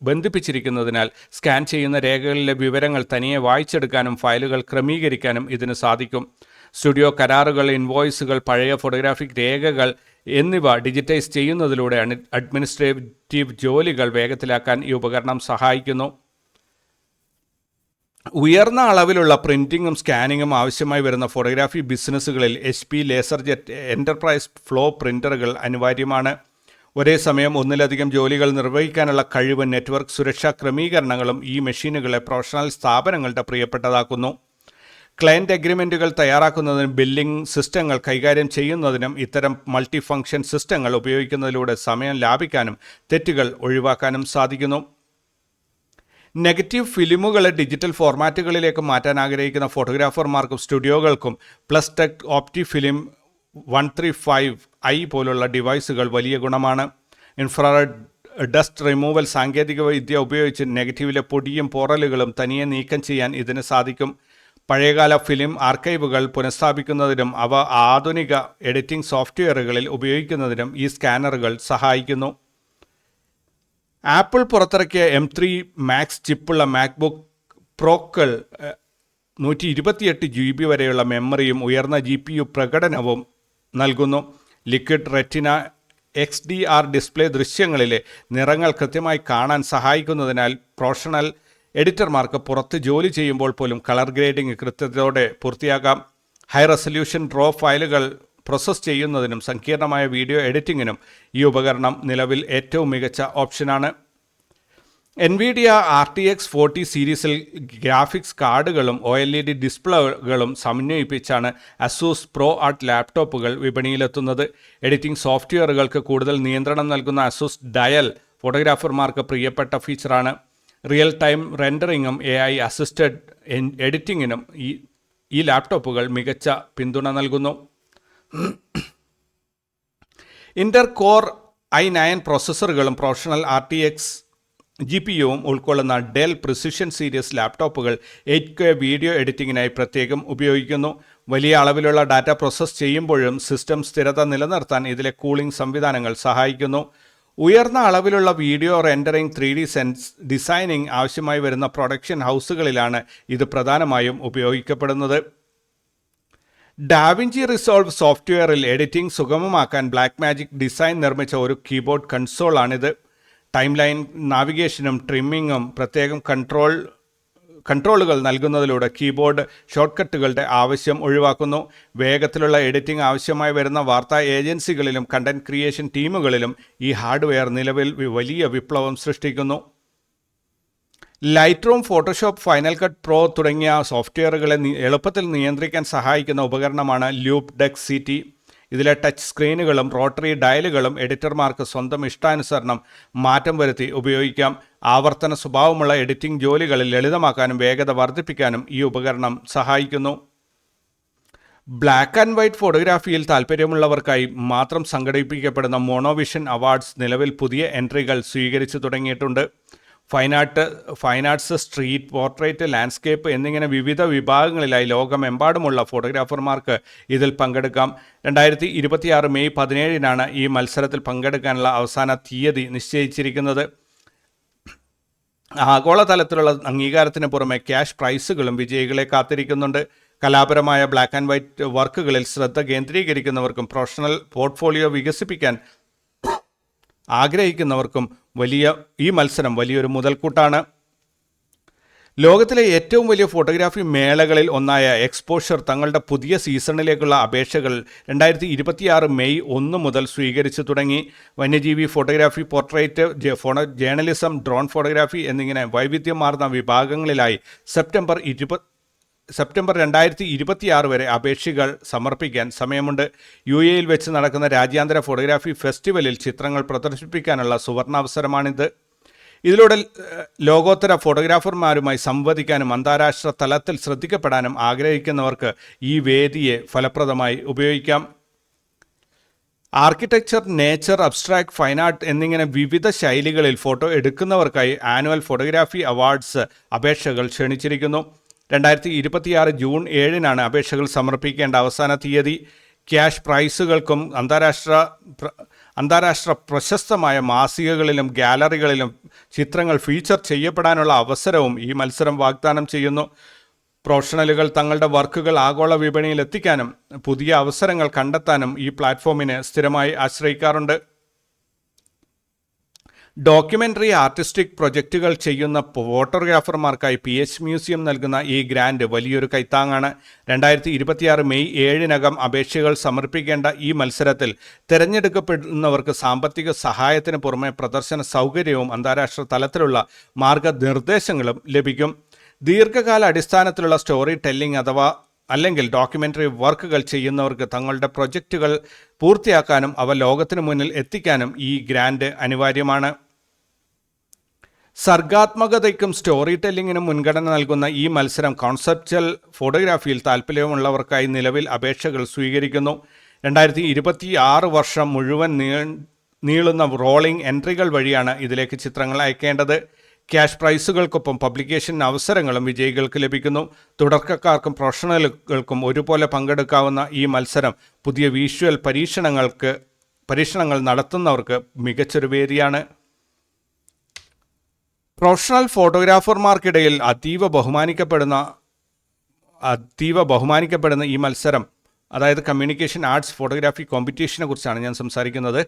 A: ബന്ധിപ്പിച്ചിരിക്കുന്നതിനാൽ സ്കാൻ ചെയ്യുന്ന രേഖകളിലെ വിവരങ്ങൾ തനിയെ വായിച്ചെടുക്കാനും ഫയലുകൾ ക്രമീകരിക്കാനും ഇതിന് സാധിക്കും. സ്റ്റുഡിയോ കരാറുകൾ, ഇൻവോയ്സുകൾ, പഴയ ഫോട്ടോഗ്രാഫിക് രേഖകൾ എന്നിവ ഡിജിറ്റൈസ് ചെയ്യുന്നതിലൂടെ അഡ്മിനിസ്ട്രേറ്റീവ് ജോലികൾ വേഗത്തിലാക്കാൻ ഈ ഉപകരണം സഹായിക്കുന്നു. ഉയർന്ന അളവിലുള്ള പ്രിന്റിങ്ങും സ്കാനിങ്ങും ആവശ്യമായി വരുന്ന ഫോട്ടോഗ്രാഫി ബിസിനസ്സുകളിൽ HP ലേസർജെറ്റ് എൻ്റർപ്രൈസ് ഫ്ലോ പ്രിൻ്ററുകൾ അനിവാര്യമാണ്. ഒരേ സമയം ഒന്നിലധികം ജോലികൾ നിർവഹിക്കാനുള്ള കഴിവ്, നെറ്റ്വർക്ക് സുരക്ഷാ ക്രമീകരണങ്ങളും ഈ മെഷീനുകളെ പ്രൊഫഷണൽ സ്ഥാപനങ്ങളുടെ പ്രിയപ്പെട്ടതാക്കുന്നു. ക്ലയൻറ്റ് അഗ്രിമെൻറ്റുകൾ തയ്യാറാക്കുന്നതിനും ബില്ലിംഗ് സിസ്റ്റങ്ങൾ കൈകാര്യം ചെയ്യുന്നതിനും ഇത്തരം മൾട്ടി ഫംഗ്ഷൻ സിസ്റ്റങ്ങൾ ഉപയോഗിക്കുന്നതിലൂടെ സമയം ലാഭിക്കാനും തെറ്റുകൾ ഒഴിവാക്കാനും സാധിക്കുന്നു. നെഗറ്റീവ് ഫിലിമുകളെ ഡിജിറ്റൽ ഫോർമാറ്റുകളിലേക്ക് മാറ്റാൻ ആഗ്രഹിക്കുന്ന ഫോട്ടോഗ്രാഫർമാർക്കും സ്റ്റുഡിയോകൾക്കും പ്ലസ്ടെക് ഓപ്റ്റി ഫിലിം 135i പോലുള്ള ഡിവൈസുകൾ വലിയ ഗുണമാണ്. ഇൻഫ്രാറെഡ് ഡസ്റ്റ് റിമൂവൽ സാങ്കേതികവിദ്യ ഉപയോഗിച്ച് നെഗറ്റീവിലെ പൊടിയും പോറലുകളും തനിയെ നീക്കം ചെയ്യാൻ ഇതിന് സാധിക്കും. പഴയകാല ഫിലിം ആർക്കൈവുകൾ പുനഃസ്ഥാപിക്കുന്നതിനും അവ ആധുനിക എഡിറ്റിംഗ് സോഫ്റ്റ്വെയറുകളിൽ ഉപയോഗിക്കുന്നതിനും ഈ സ്കാനറുകൾ സഹായിക്കുന്നു. ആപ്പിൾ പുറത്തിറക്കിയ M3 മാക്സ് ചിപ്പുള്ള മാക്ബുക്ക് പ്രോകൾ 128 GB വരെയുള്ള മെമ്മറിയും ഉയർന്ന GPU പ്രകടനവും നൽകുന്നു. ലിക്വിഡ് റെറ്റിന XDR ഡിസ്പ്ലേ ദൃശ്യങ്ങളിലെ നിറങ്ങൾ കൃത്യമായി കാണാൻ സഹായിക്കുന്നതിനാൽ പ്രൊഫഷണൽ എഡിറ്റർമാർക്ക് പുറത്ത് ജോലി ചെയ്യുമ്പോൾ പോലും കളർ ഗ്രേഡിംഗ് കൃത്യതയോടെ പൂർത്തിയാക്കാം. ഹൈ റെസല്യൂഷൻ RAW ഫയലുകൾ പ്രോസസ്സ് ചെയ്യുന്നതിനും സങ്കീർണമായ വീഡിയോ എഡിറ്റിങ്ങിനും ഈ ഉപകരണം നിലവിൽ ഏറ്റവും മികച്ച ഓപ്ഷനാണ്. NVIDIA RTX 40 സീരീസിൽ ഗ്രാഫിക്സ് കാർഡുകളും OLED ഡിസ്പ്ലേകളും സമന്വയിപ്പിച്ചാണ് ASUS ProArt ലാപ്ടോപ്പുകൾ വിപണിയിലെത്തുന്നത്. എഡിറ്റിംഗ് സോഫ്റ്റ്വെയറുകൾക്ക് കൂടുതൽ നിയന്ത്രണം നൽകുന്ന ASUS ഡയൽ ഫോട്ടോഗ്രാഫർമാർക്ക് പ്രിയപ്പെട്ട ഫീച്ചറാണ്. റിയൽ ടൈം റെൻഡറിങ്ങും AI അസിസ്റ്റഡ് എഡിറ്റിങ്ങിനും ഈ ലാപ്ടോപ്പുകൾ മികച്ച പിന്തുണ നൽകുന്നു. ഇന്റർ കോർ i9 പ്രോസസ്സറുകളും പ്രൊഫഷണൽ RTX GPUവും ഉൾക്കൊള്ളുന്ന ഡെൽ പ്രിസിഷൻ സീരീസ് ലാപ്ടോപ്പുകൾ 8K വീഡിയോ എഡിറ്റിങ്ങിനായി പ്രത്യേകം ഉപയോഗിക്കുന്നു. വലിയ അളവിലുള്ള ഡാറ്റ പ്രോസസ്സ് ചെയ്യുമ്പോഴും സിസ്റ്റം സ്ഥിരത നിലനിർത്താൻ ഇതിലെ കൂളിംഗ് സംവിധാനങ്ങൾ സഹായിക്കുന്നു. ഉയർന്ന അളവിലുള്ള വീഡിയോ റെൻഡറിംഗ്, 3D ഡിസൈനിങ് ആവശ്യമായി വരുന്ന പ്രൊഡക്ഷൻ ഹൗസുകളിലാണ് ഇത് പ്രധാനമായും ഉപയോഗിക്കപ്പെടുന്നത്. ഡാവിഞ്ചി റിസോൾവ് സോഫ്റ്റ്വെയറിൽ എഡിറ്റിംഗ് സുഗമമാക്കാൻ ബ്ലാക്ക്മാജിക് ഡിസൈൻ നിർമ്മിച്ച ഒരു കീബോർഡ് കൺസോളാണിത്. ടൈം ലൈൻ നാവിഗേഷനും ട്രിമ്മിങ്ങും പ്രത്യേകം കൺട്രോളുകൾ നൽകുന്നതിലൂടെ കീബോർഡ് ഷോർട്ട്കട്ടുകളുടെ ആവശ്യം ഒഴിവാക്കുന്നു. വേഗത്തിലുള്ള എഡിറ്റിംഗ് ആവശ്യമായി വരുന്ന വാർത്താ ഏജൻസികളിലും കണ്ടന്റ് ക്രിയേഷൻ ടീമുകളിലും ഈ ഹാർഡ്വെയർ നിലവിൽ വലിയ വിപ്ലവം സൃഷ്ടിക്കുന്നു. Light room, Photoshop, final cut pro തുടങ്ങിയ സോഫ്റ്റ്വെയറുകളെ എളുപ്പത്തിൽ നിയന്ത്രിക്കാൻ സഹായിക്കുന്ന ഉപകരണമാണ് LoopDeck CT. ഇതിലെ ടച്ച് സ്ക്രീനുകളും റോട്ടറി ഡയലുകളും എഡിറ്റർമാർക്ക് സ്വന്തം ഇഷ്ടാനുസരണം മാറ്റം വരുത്തി ഉപയോഗിക്കാം. ആവർത്തന സ്വഭാവമുള്ള എഡിറ്റിംഗ് ജോലികളിൽ ലളിതമാക്കാനും വേഗത വർദ്ധിപ്പിക്കാനും ഈ ഉപകരണം സഹായിക്കുന്നു. ബ്ലാക്ക് ആൻഡ് വൈറ്റ് ഫോട്ടോഗ്രാഫിയിൽ താൽപ്പര്യമുള്ളവർക്കായി മാത്രം സംഘടിപ്പിക്കപ്പെടുന്ന മോണോവിഷൻ അവാർഡ്സ് നിലവിൽ പുതിയ എൻട്രികൾ സ്വീകരിച്ചു തുടങ്ങിയിട്ടുണ്ട്. Fine arts, street, portrait, landscape എന്നിങ്ങനെ വിവിധ വിഭാഗങ്ങളിലായി ലോകമെമ്പാടുമുള്ള ഫോട്ടോഗ്രാഫർമാർക്ക് ഇതിൽ പങ്കെടുക്കാം. 2026 മെയ് 17 ഈ മത്സരത്തിൽ പങ്കെടുക്കാനുള്ള അവസാന തീയതി നിശ്ചയിച്ചിരിക്കുന്നത്. ആഗോളതലത്തിലുള്ള അംഗീകാരത്തിന് പുറമെ ക്യാഷ് പ്രൈസുകളും വിജയികളെ കാത്തിരിക്കുന്നുണ്ട്. കലാപരമായ ബ്ലാക്ക് ആൻഡ് വൈറ്റ് വർക്കുകളിൽ ശ്രദ്ധ കേന്ദ്രീകരിക്കുന്നവർക്കും പ്രൊഫഷണൽ പോർട്ട്ഫോളിയോ വികസിപ്പിക്കാൻ ആഗ്രഹിക്കുന്നവർക്കും ഈ മത്സരം വലിയൊരു മുതൽക്കൂട്ടാണ്. ലോകത്തിലെ ഏറ്റവും വലിയ ഫോട്ടോഗ്രാഫി മേളകളിൽ ഒന്നായ എക്സ്പോഷർ തങ്ങളുടെ പുതിയ സീസണിലേക്കുള്ള അപേക്ഷകൾ 2026 മെയ് 1 മുതൽ സ്വീകരിച്ചു തുടങ്ങി. വന്യജീവി photography, portrait, journalism, drone photography എന്നിങ്ങനെ വൈവിധ്യമാർന്ന വിഭാഗങ്ങളിലായി സെപ്റ്റംബർ 2026 വരെ അപേക്ഷകൾ സമർപ്പിക്കാൻ സമയമുണ്ട്. UAEയിൽ വെച്ച് നടക്കുന്ന രാജ്യാന്തര ഫോട്ടോഗ്രാഫി ഫെസ്റ്റിവലിൽ ചിത്രങ്ങൾ പ്രദർശിപ്പിക്കാനുള്ള സുവർണാവസരമാണിത്. ഇതിലൂടെ ലോകോത്തര ഫോട്ടോഗ്രാഫർമാരുമായി സംവദിക്കാനും അന്താരാഷ്ട്ര തലത്തിൽ ശ്രദ്ധിക്കപ്പെടാനും ആഗ്രഹിക്കുന്നവർക്ക് ഈ വേദിയെ ഫലപ്രദമായി ഉപയോഗിക്കാം. Architecture, nature, abstract, fine art എന്നിങ്ങനെ വിവിധ ശൈലികളിൽ ഫോട്ടോ എടുക്കുന്നവർക്കായി ആനുവൽ ഫോട്ടോഗ്രാഫി അവാർഡ്സ് അപേക്ഷകൾ ക്ഷണിച്ചിരിക്കുന്നു. 2026 ജൂൺ 7-നാണ് അപേക്ഷകൾ സമർപ്പിക്കേണ്ട അവസാന തീയതി. ക്യാഷ് പ്രൈസുകൾക്കും അന്താരാഷ്ട്ര പ്രശസ്തമായ മാസികകളിലും ഗാലറികളിലും ചിത്രങ്ങൾ ഫീച്ചർ ചെയ്യപ്പെടാനുള്ള അവസരവും ഈ മത്സരം വാഗ്ദാനം ചെയ്യുന്നു. പ്രൊഫഷണലുകൾ തങ്ങളുടെ വർക്കുകൾ ആഗോള വിപണിയിൽ എത്തിക്കാനും പുതിയ അവസരങ്ങൾ കണ്ടെത്താനും ഈ പ്ലാറ്റ്ഫോമിനെ സ്ഥിരമായി ആശ്രയിക്കാറുണ്ട്. ഡോക്യുമെൻ്ററി, ആർട്ടിസ്റ്റിക് പ്രൊജക്റ്റുകൾ ചെയ്യുന്ന ഫോട്ടോഗ്രാഫർമാർക്കായി PH മ്യൂസിയം നൽകുന്ന ഈ ഗ്രാൻഡ് വലിയൊരു കൈത്താങ്ങാണ്. 2026 മെയ് 7-നകം അപേക്ഷകൾ സമർപ്പിക്കേണ്ട ഈ മത്സരത്തിൽ തിരഞ്ഞെടുക്കപ്പെടുന്നവർക്ക് സാമ്പത്തിക സഹായത്തിന് പുറമെ പ്രദർശന സൗകര്യവും അന്താരാഷ്ട്ര തലത്തിലുള്ള മാർഗനിർദ്ദേശങ്ങളും ലഭിക്കും. ദീർഘകാല അടിസ്ഥാനത്തിലുള്ള സ്റ്റോറി ടെല്ലിംഗ് അല്ലെങ്കിൽ ഡോക്യുമെൻ്ററി വർക്കുകൾ ചെയ്യുന്നവർക്ക് തങ്ങളുടെ പ്രൊജക്റ്റുകൾ പൂർത്തിയാക്കാനും അവ ലോകത്തിനു മുന്നിൽ എത്തിക്കാനും ഈ ഗ്രാൻഡ് അനിവാര്യമാണ്. സർഗാത്മകതയ്ക്കും സ്റ്റോറി ടെല്ലിങ്ങിനും മുൻഗണന നൽകുന്ന ഈ മത്സരം കോൺസെപ്ച്വൽ ഫോട്ടോഗ്രാഫിയിൽ താൽപ്പര്യമുള്ളവർക്കായി നിലവിൽ അപേക്ഷകൾ സ്വീകരിക്കുന്നു. 2026 വർഷം മുഴുവൻ നീളുന്ന റോളിംഗ് എൻട്രികൾ വഴിയാണ് ഇതിലേക്ക് ചിത്രങ്ങൾ അയക്കേണ്ടത്. ക്യാഷ് പ്രൈസുകൾക്കൊപ്പം പബ്ലിക്കേഷൻ അവസരങ്ങളും വിജയികൾക്ക് ലഭിക്കുന്നു. തുടക്കക്കാർക്കും പ്രൊഫഷണലുകൾക്കും ഒരുപോലെ പങ്കെടുക്കാവുന്ന ഈ മത്സരം പുതിയ വിഷ്വൽ പരീക്ഷണങ്ങൾ നടത്തുന്നവർക്ക് മികച്ചൊരു വേദിയാണ്. പ്രൊഫഷണൽ ഫോട്ടോഗ്രാഫർമാർക്കിടയിൽ അതീവ ബഹുമാനിക്കപ്പെടുന്ന ഈ മത്സരം, അതായത് കമ്മ്യൂണിക്കേഷൻ ആർട്സ് ഫോട്ടോഗ്രാഫി കോമ്പറ്റീഷനെ കുറിച്ചാണ് ഞാൻ സംസാരിക്കുന്നത്.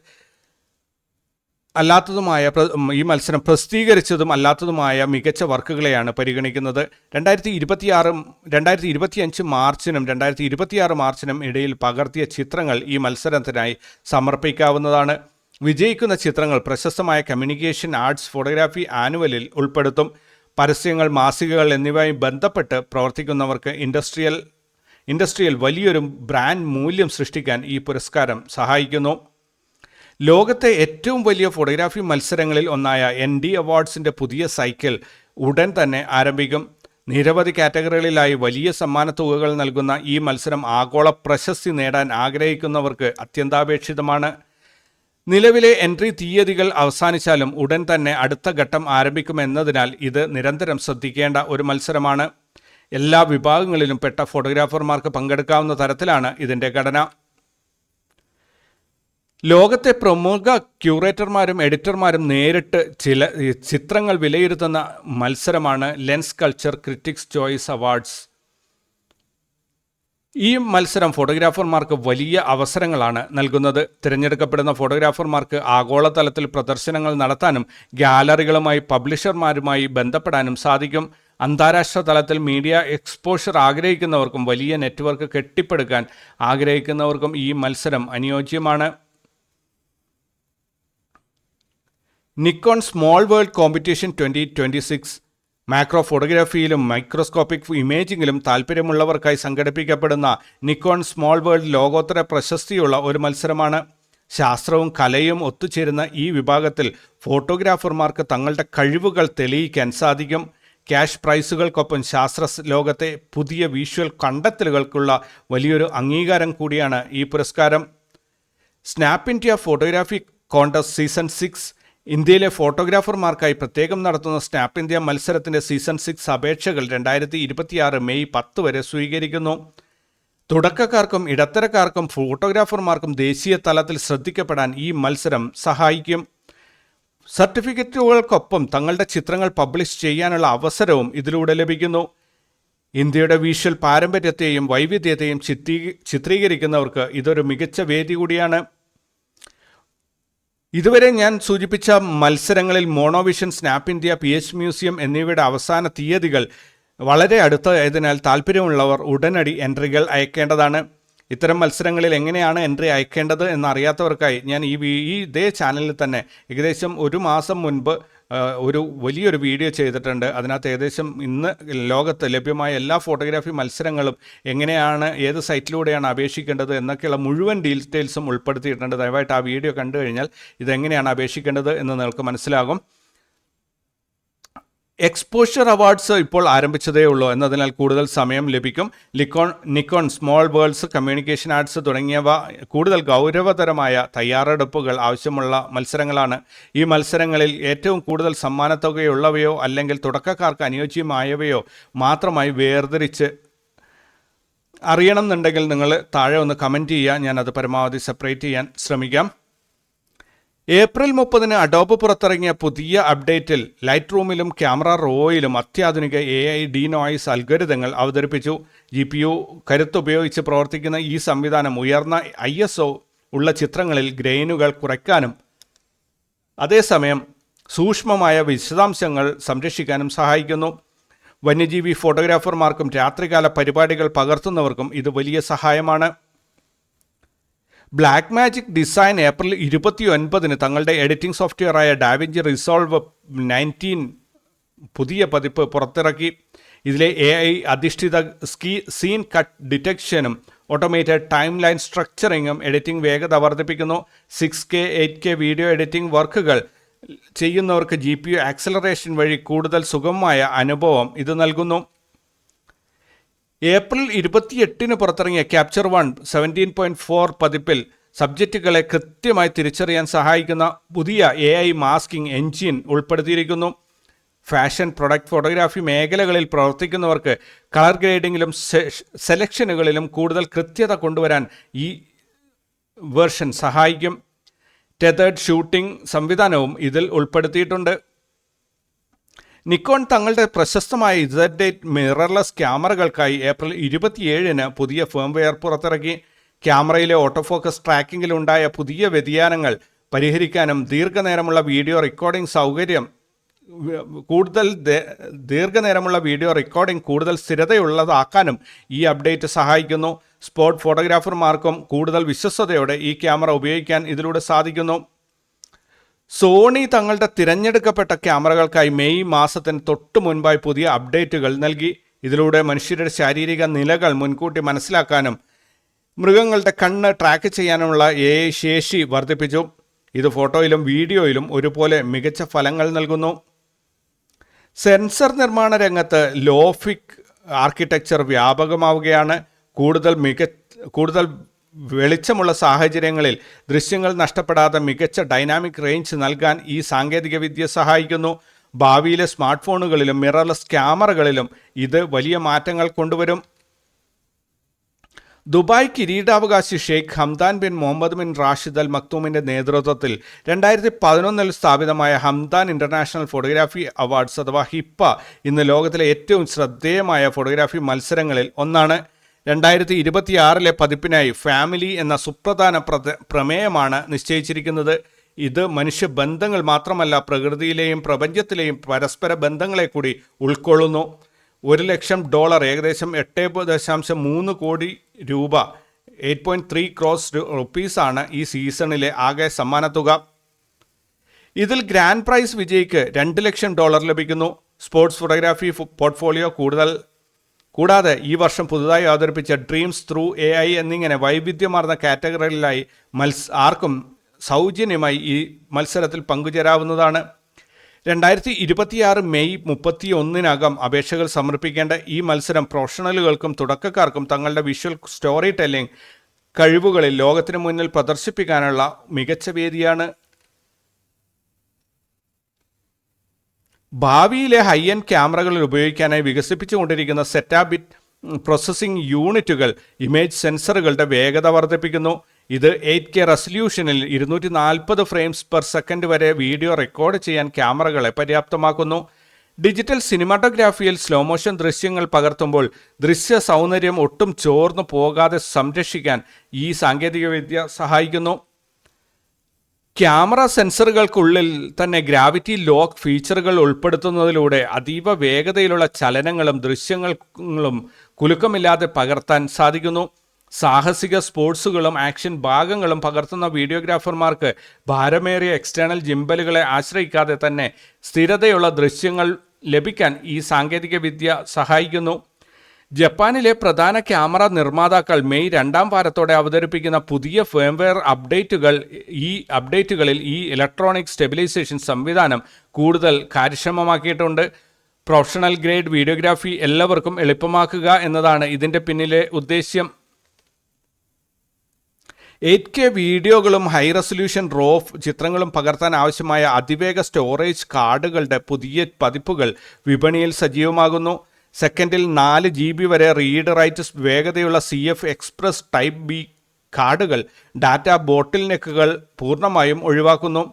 A: ഈ മത്സരം പ്രസിദ്ധീകരിച്ചതും അല്ലാത്തതുമായ മികച്ച വർക്കുകളെയാണ് പരിഗണിക്കുന്നത്. 2025 മാർച്ചിനും 2026 മാർച്ചിനും ഇടയിൽ പകർത്തിയ ചിത്രങ്ങൾ ഈ മത്സരത്തിനായി സമർപ്പിക്കാവുന്നതാണ്. വിജയിക്കുന്ന ചിത്രങ്ങൾ പ്രശസ്തമായ കമ്മ്യൂണിക്കേഷൻ ആർട്സ് ഫോട്ടോഗ്രാഫി ആനുവലിൽ ഉൾപ്പെടുത്തും. പരസ്യങ്ങൾ, മാസികകൾ എന്നിവയുമായി ബന്ധപ്പെട്ട് പ്രവർത്തിക്കുന്നവർക്ക് ഇൻഡസ്ട്രിയിൽ വലിയൊരു ബ്രാൻഡ് മൂല്യം സൃഷ്ടിക്കാൻ ഈ പുരസ്കാരം സഹായിക്കുന്നു. ലോകത്തെ ഏറ്റവും വലിയ ഫോട്ടോഗ്രാഫി മത്സരങ്ങളിൽ ഒന്നായ ND അവാർഡ്സിൻ്റെ പുതിയ സൈക്കിൾ ഉടൻ തന്നെ ആരംഭിക്കും. നിരവധി കാറ്റഗറികളിലായി വലിയ സമ്മാന തുകകൾ നൽകുന്ന ഈ മത്സരം ആഗോള പ്രശസ്തി നേടാൻ ആഗ്രഹിക്കുന്നവർക്ക് അത്യന്താപേക്ഷിതമാണ്. നിലവിലെ എൻട്രി തീയതികൾ അവസാനിച്ചാലും ഉടൻ തന്നെ അടുത്ത ഘട്ടം ആരംഭിക്കുമെന്നതിനാൽ ഇത് നിരന്തരം ശ്രദ്ധിക്കേണ്ട ഒരു മത്സരമാണ്. എല്ലാ വിഭാഗങ്ങളിലും പെട്ട ഫോട്ടോഗ്രാഫർമാർക്ക് പങ്കെടുക്കാവുന്ന തരത്തിലാണ് ഇതിൻ്റെ ഘടന. ലോകത്തെ പ്രമുഖ ക്യൂറേറ്റർമാരും എഡിറ്റർമാരും നേരിട്ട് ചില ചിത്രങ്ങൾ വിലയിരുത്തുന്ന മത്സരമാണ് lens culture critics choice awards. ഈ മത്സരം ഫോട്ടോഗ്രാഫർമാർക്ക് വലിയ അവസരങ്ങളാണ് നൽകുന്നത്. തിരഞ്ഞെടുക്കപ്പെടുന്ന ഫോട്ടോഗ്രാഫർമാർക്ക് ആഗോളതലത്തിൽ പ്രദർശനങ്ങൾ നടത്താനും ഗാലറികളുമായി പബ്ലിഷർമാരുമായി ബന്ധപ്പെടാനും സാധിക്കും. അന്താരാഷ്ട്ര തലത്തിൽ മീഡിയ എക്സ്പോഷർ ആഗ്രഹിക്കുന്നവർക്കും വലിയ നെറ്റ്വർക്ക് കെട്ടിപ്പടുക്കാൻ ആഗ്രഹിക്കുന്നവർക്കും ഈ മത്സരം അനുയോജ്യമാണ്. Nikon small world competition 2026 macro ഫോട്ടോഗ്രാഫിയിലും മൈക്രോസ്കോപ്പിക് ഇമേജിങ്ങിലും താൽപ്പര്യമുള്ളവർക്കായി സംഘടിപ്പിക്കപ്പെടുന്ന നിക്കോൺ സ്മോൾ വേൾഡ് ലോകോത്തര പ്രശസ്തിയുള്ള ഒരു മത്സരമാണ്. ശാസ്ത്രവും കലയും ഒത്തുചേരുന്ന ഈ വിഭാഗത്തിൽ ഫോട്ടോഗ്രാഫർമാർക്ക് തങ്ങളുടെ കഴിവുകൾ തെളിയിക്കാൻ സാധിക്കും. ക്യാഷ് പ്രൈസുകൾക്കൊപ്പം ശാസ്ത്ര ലോകത്തെ പുതിയ വിഷ്വൽ കണ്ടെത്തലുകൾക്കുള്ള വലിയൊരു അംഗീകാരം കൂടിയാണ് ഈ പുരസ്കാരം. Snap India photography contest season 6 ഇന്ത്യയിലെ ഫോട്ടോഗ്രാഫർമാർക്കായി പ്രത്യേകം നടത്തുന്ന സ്നാപ്പ് ഇന്ത്യ മത്സരത്തിൻ്റെ സീസൺ 6 അപേക്ഷകൾ 2026 മെയ് 10 വരെ സ്വീകരിക്കുന്നു. തുടക്കക്കാർക്കും ഇടത്തരക്കാർക്കും ഫോട്ടോഗ്രാഫർമാർക്കും ദേശീയ തലത്തിൽ ശ്രദ്ധിക്കപ്പെടാൻ ഈ മത്സരം സഹായിക്കും. സർട്ടിഫിക്കറ്റുകൾക്കൊപ്പം തങ്ങളുടെ ചിത്രങ്ങൾ പബ്ലിഷ് ചെയ്യാനുള്ള അവസരവും ഇതിലൂടെ ലഭിക്കുന്നു. ഇന്ത്യയുടെ വിഷ്വൽ പാരമ്പര്യത്തെയും വൈവിധ്യത്തെയും ചിത്രീകരിക്കുന്നവർക്ക് ഇതൊരു മികച്ച വേദി കൂടിയാണ്. ഇതുവരെ ഞാൻ സൂചിപ്പിച്ച മത്സരങ്ങളിൽ മോണോവിഷൻ, സ്നാപ്പ് ഇന്ത്യ, PH മ്യൂസിയം എന്നിവയുടെ അവസാന തീയതികൾ വളരെ അടുത്തതായതിനാൽ താല്പര്യമുള്ളവർ ഉടനടി എൻട്രികൾ അയക്കേണ്ടതാണ്. ഇത്തരം മത്സരങ്ങളിൽ എങ്ങനെയാണ് എൻട്രി അയക്കേണ്ടത് എന്നറിയാത്തവർക്കായി ഞാൻ ഇതേ ചാനലിൽ തന്നെ ഏകദേശം ഒരു മാസം മുൻപ് ഒരു വലിയൊരു വീഡിയോ ചെയ്തിട്ടുണ്ട്. അതിനകത്ത് ഏകദേശം ഇന്ന് ലോകത്ത് ലഭ്യമായ എല്ലാ ഫോട്ടോഗ്രാഫി മത്സരങ്ങളും എങ്ങനെയാണ്, ഏത് സൈറ്റിലൂടെയാണ് അപേക്ഷിക്കേണ്ടത് എന്നൊക്കെയുള്ള മുഴുവൻ ഡീറ്റെയിൽസും ഉൾപ്പെടുത്തിയിട്ടുണ്ട്. ദയവായിട്ട് ആ വീഡിയോ കണ്ടു കഴിഞ്ഞാൽ ഇതെങ്ങനെയാണ് അപേക്ഷിക്കേണ്ടത് എന്ന് നിങ്ങൾക്ക് മനസ്സിലാകും. എക്സ്പോഷർ അവാർഡ്സ് ഇപ്പോൾ ആരംഭിച്ചതേ ഉള്ളൂ എന്നതിനാൽ കൂടുതൽ സമയം ലഭിക്കും. Nikon small worlds communication arts തുടങ്ങിയവ കൂടുതൽ ഗൗരവതരമായ തയ്യാറെടുപ്പുകൾ ആവശ്യമുള്ള മത്സരങ്ങളാണ്. ഈ മത്സരങ്ങളിൽ ഏറ്റവും കൂടുതൽ സമ്മാനത്തുകയുള്ളവയോ അല്ലെങ്കിൽ തുടക്കക്കാർക്ക് അനുയോജ്യമായവയോ മാത്രമായി വേർതിരിച്ച് അറിയണം എന്നുണ്ടെങ്കിൽ നിങ്ങൾ താഴെ ഒന്ന് കമൻറ്റ് ചെയ്യുക. ഞാനത് പരമാവധി സെപ്പറേറ്റ് ചെയ്യാൻ ശ്രമിക്കാം. ഏപ്രിൽ 30 അഡോബ് പുറത്തിറങ്ങിയ പുതിയ അപ്ഡേറ്റിൽ ലൈറ്റ് റൂമിലും ക്യാമറ റോയിലും അത്യാധുനിക AI ഡീനോയ്സ് അൽഗോരിതങ്ങൾ അവതരിപ്പിച്ചു. GPU കരുത്തുപയോഗിച്ച് പ്രവർത്തിക്കുന്ന ഈ സംവിധാനം ഉയർന്ന ISO ഉള്ള ചിത്രങ്ങളിൽ ഗ്രെയിനുകൾ കുറയ്ക്കാനും അതേസമയം സൂക്ഷ്മമായ വിശദാംശങ്ങൾ സംരക്ഷിക്കാനും സഹായിക്കുന്നു. വന്യജീവി ഫോട്ടോഗ്രാഫർമാർക്കും രാത്രികാല പരിപാടികൾ പകർത്തുന്നവർക്കും ഇത് വലിയ സഹായമാണ്. ബ്ലാക്ക് മാജിക് ഡിസൈൻ ഏപ്രിൽ 29 തങ്ങളുടെ എഡിറ്റിംഗ് സോഫ്റ്റ്വെയറായ ഡാവിഞ്ചി റിസോൾവ് 19 പുതിയ പതിപ്പ് പുറത്തിറക്കി. ഇതിലെ AI അധിഷ്ഠിത സീൻ കട്ട് ഡിറ്റക്ഷനും ഓട്ടോമേറ്റഡ് ടൈം ലൈൻ സ്ട്രക്ചറിങ്ങും എഡിറ്റിംഗ് വേഗത വർദ്ധിപ്പിക്കുന്നു. 6K 8K വീഡിയോ എഡിറ്റിംഗ് വർക്കുകൾ ചെയ്യുന്നവർക്ക് GPU ആക്സലറേഷൻ വഴി കൂടുതൽ സുഗമമായ അനുഭവം ഇത് നൽകുന്നു. ഏപ്രിൽ 28 പുറത്തിറങ്ങിയ ക്യാപ്ചർ 1 17.4 പതിപ്പിൽ സബ്ജക്റ്റുകളെ കൃത്യമായി തിരിച്ചറിയാൻ സഹായിക്കുന്ന പുതിയ AI മാസ്കിംഗ് എൻജിൻ ഉൾപ്പെടുത്തിയിരിക്കുന്നു. ഫാഷൻ, പ്രൊഡക്റ്റ് ഫോട്ടോഗ്രാഫി മേഖലകളിൽ പ്രവർത്തിക്കുന്നവർക്ക് കളർ ഗ്രേഡിങ്ങിലും സെലക്ഷനുകളിലും കൂടുതൽ കൃത്യത കൊണ്ടുവരാൻ ഈ വേർഷൻ സഹായിക്കും. ടെതേർഡ് ഷൂട്ടിംഗ് സംവിധാനവും ഇതിൽ ഉൾപ്പെടുത്തിയിട്ടുണ്ട്. നിക്കോൺ തങ്ങളുടെ പ്രശസ്തമായ Z8 മിറർലെസ് ക്യാമറകൾക്കായി ഏപ്രിൽ 27 പുതിയ ഫേംവെയർ പുറത്തിറക്കി. ക്യാമറയിലെ ഓട്ടോഫോക്കസ് ട്രാക്കിങ്ങിലുണ്ടായ പുതിയ വ്യതിയാനങ്ങൾ പരിഹരിക്കാനും ദീർഘനേരമുള്ള വീഡിയോ റെക്കോർഡിംഗ് കൂടുതൽ സ്ഥിരതയുള്ളതാക്കാനും ഈ അപ്ഡേറ്റ് സഹായിക്കുന്നു. സ്പോർട്ട് ഫോട്ടോഗ്രാഫർമാർക്കും കൂടുതൽ വിശ്വസ്തയോടെ ഈ ക്യാമറ ഉപയോഗിക്കാൻ ഇതിലൂടെ സാധിക്കുന്നു. സോണി തങ്ങളുടെ തിരഞ്ഞെടുക്കപ്പെട്ട ക്യാമറകൾക്കായി മെയ് മാസത്തിന് തൊട്ടു മുൻപായി പുതിയ അപ്ഡേറ്റുകൾ നൽകി. ഇതിലൂടെ മനുഷ്യരുടെ ശാരീരിക നിലകൾ മുൻകൂട്ടി മനസ്സിലാക്കാനും മൃഗങ്ങളുടെ കണ്ണ് ട്രാക്ക് ചെയ്യാനുമുള്ള AI ശേഷി വർദ്ധിപ്പിച്ചു. ഇത് ഫോട്ടോയിലും വീഡിയോയിലും ഒരുപോലെ മികച്ച ഫലങ്ങൾ നൽകുന്നു. സെൻസർ നിർമ്മാണ രംഗത്ത് ലോഫിക് ആർക്കിടെക്ചർ വ്യാപകമാവുകയാണ്. കൂടുതൽ വെളിച്ചമുള്ള സാഹചര്യങ്ങളിൽ ദൃശ്യങ്ങൾ നഷ്ടപ്പെടാതെ മികച്ച ഡൈനാമിക് റേഞ്ച് നൽകാൻ ഈ സാങ്കേതികവിദ്യ സഹായിക്കുന്നു. ഭാവിയിലെ സ്മാർട്ട് ഫോണുകളിലും മിറർലെസ് ക്യാമറകളിലും ഇത് വലിയ മാറ്റങ്ങൾ കൊണ്ടുവരും. ദുബായ് കിരീടാവകാശി Sheikh Hamdan bin Mohammed bin Rashid Al മക്തൂമിൻ്റെ നേതൃത്വത്തിൽ 2011 സ്ഥാപിതമായ ഹംദാൻ ഇൻ്റർനാഷണൽ ഫോട്ടോഗ്രാഫി അവാർഡ്സ് അഥവാ ഹിപ്പ ഇന്ന് ലോകത്തിലെ ഏറ്റവും ശ്രദ്ധേയമായ ഫോട്ടോഗ്രാഫി മത്സരങ്ങളിൽ ഒന്നാണ്. 2026 പതിപ്പിനായി ഫാമിലി എന്ന സുപ്രധാന പ്രമേയമാണ് നിശ്ചയിച്ചിരിക്കുന്നത്. ഇത് മനുഷ്യബന്ധങ്ങൾ മാത്രമല്ല, പ്രകൃതിയിലെയും പ്രപഞ്ചത്തിലെയും പരസ്പര ബന്ധങ്ങളെ കൂടി ഉൾക്കൊള്ളുന്നു. $1 ലക്ഷം ഏകദേശം 8.3 കോടി രൂപ 8.3 ക്രോസ് റുപ്പീസാണ് ഈ സീസണിലെ ആകെ സമ്മാനത്തുക. ഇതിൽ ഗ്രാൻഡ് പ്രൈസ് വിജയിക്ക് $2 ലക്ഷം ലഭിക്കുന്നു. സ്പോർട്സ് ഫോട്ടോഗ്രാഫി പോർട്ട്ഫോളിയോ കൂടാതെ ഈ വർഷം പുതുതായി അവതരിപ്പിച്ച ഡ്രീംസ് ത്രൂ AI എന്നിങ്ങനെ വൈവിധ്യമാർന്ന കാറ്റഗറികളിലായി ആർക്കും സൗജന്യമായി ഈ മത്സരത്തിൽ പങ്കുചേരാവുന്നതാണ്. 2026 മെയ് 31 അപേക്ഷകൾ സമർപ്പിക്കേണ്ട ഈ മത്സരം പ്രൊഫഷണലുകൾക്കും തുടക്കക്കാർക്കും തങ്ങളുടെ വിഷ്വൽ സ്റ്റോറി ടെല്ലിംഗ് കഴിവുകളിൽ ലോകത്തിന് മുന്നിൽ പ്രദർശിപ്പിക്കാനുള്ള മികച്ച വേദിയാണ്. ഭാവിയിലെ ഹൈ എൻഡ് ക്യാമറകളിൽ ഉപയോഗിക്കാനായി വികസിപ്പിച്ചുകൊണ്ടിരിക്കുന്ന സെറ്റാബിറ്റ് പ്രോസസ്സിംഗ് യൂണിറ്റുകൾ ഇമേജ് സെൻസറുകളുടെ വേഗത വർദ്ധിപ്പിക്കുന്നു. ഇത് 8K റെസല്യൂഷനിൽ 240 ഫ്രെയിംസ് പെർ സെക്കൻഡ് വരെ വീഡിയോ റെക്കോർഡ് ചെയ്യാൻ ക്യാമറകളെ പര്യാപ്തമാക്കുന്നു. ഡിജിറ്റൽ സിനിമാറ്റോഗ്രാഫിയിൽ സ്ലോമോഷൻ ദൃശ്യങ്ങൾ പകർത്തുമ്പോൾ ദൃശ്യ സൗന്ദര്യം ഒട്ടും ചോർന്നു പോകാതെ സംരക്ഷിക്കാൻ ഈ സാങ്കേതികവിദ്യ സഹായിക്കുന്നു. ക്യാമറ സെൻസറുകൾക്കുള്ളിൽ തന്നെ ഗ്രാവിറ്റി ലോക്ക് ഫീച്ചറുകൾ ഉൾപ്പെടുത്തുന്നതിലൂടെ അതീവ വേഗതയിലുള്ള ചലനങ്ങളും ദൃശ്യങ്ങളും കുലുക്കമില്ലാതെ പകർത്താൻ സാധിക്കുന്നു. സാഹസിക സ്പോർട്സുകളും ആക്ഷൻ ഭാഗങ്ങളും പകർത്തുന്ന വീഡിയോഗ്രാഫർമാർക്ക് ഭാരമേറിയ എക്സ്റ്റേണൽ ജിംബലുകളെ ആശ്രയിക്കാതെ തന്നെ സ്ഥിരതയുള്ള ദൃശ്യങ്ങൾ ലഭിക്കാൻ ഈ സാങ്കേതികവിദ്യ സഹായിക്കുന്നു. ജപ്പാനിലെ പ്രധാന ക്യാമറ നിർമ്മാതാക്കൾ മെയ് 2 വാരത്തോടെ അവതരിപ്പിക്കുന്ന പുതിയ ഫേംവെയർ അപ്ഡേറ്റുകളിൽ ഈ ഇലക്ട്രോണിക് സ്റ്റെബിലൈസേഷൻ സംവിധാനം കൂടുതൽ കാര്യക്ഷമമാക്കിയിട്ടുണ്ട്. പ്രൊഫഷണൽ ഗ്രേഡ് വീഡിയോഗ്രാഫി എല്ലാവർക്കും എളുപ്പമാക്കുക എന്നതാണ് ഇതിൻ്റെ പിന്നിലെ ഉദ്ദേശ്യം. 8K വീഡിയോകളും ഹൈ റെസൊല്യൂഷൻ റോ ചിത്രങ്ങളും പകർത്താൻ ആവശ്യമായ അതിവേഗ സ്റ്റോറേജ് കാർഡുകളുടെ പുതിയ പതിപ്പുകൾ വിപണിയിൽ സജീവമാകുന്നു. സെക്കൻഡിൽ 4 GB വരെ റീഡ് റൈറ്റ് വേഗതയുള്ള CF എക്സ്പ്രസ് ടൈപ്പ് B കാർഡുകൾ ഡാറ്റ ബോട്ടിൽ നെക്കുകൾ പൂർണ്ണമായും ഒഴിവാക്കുന്നു.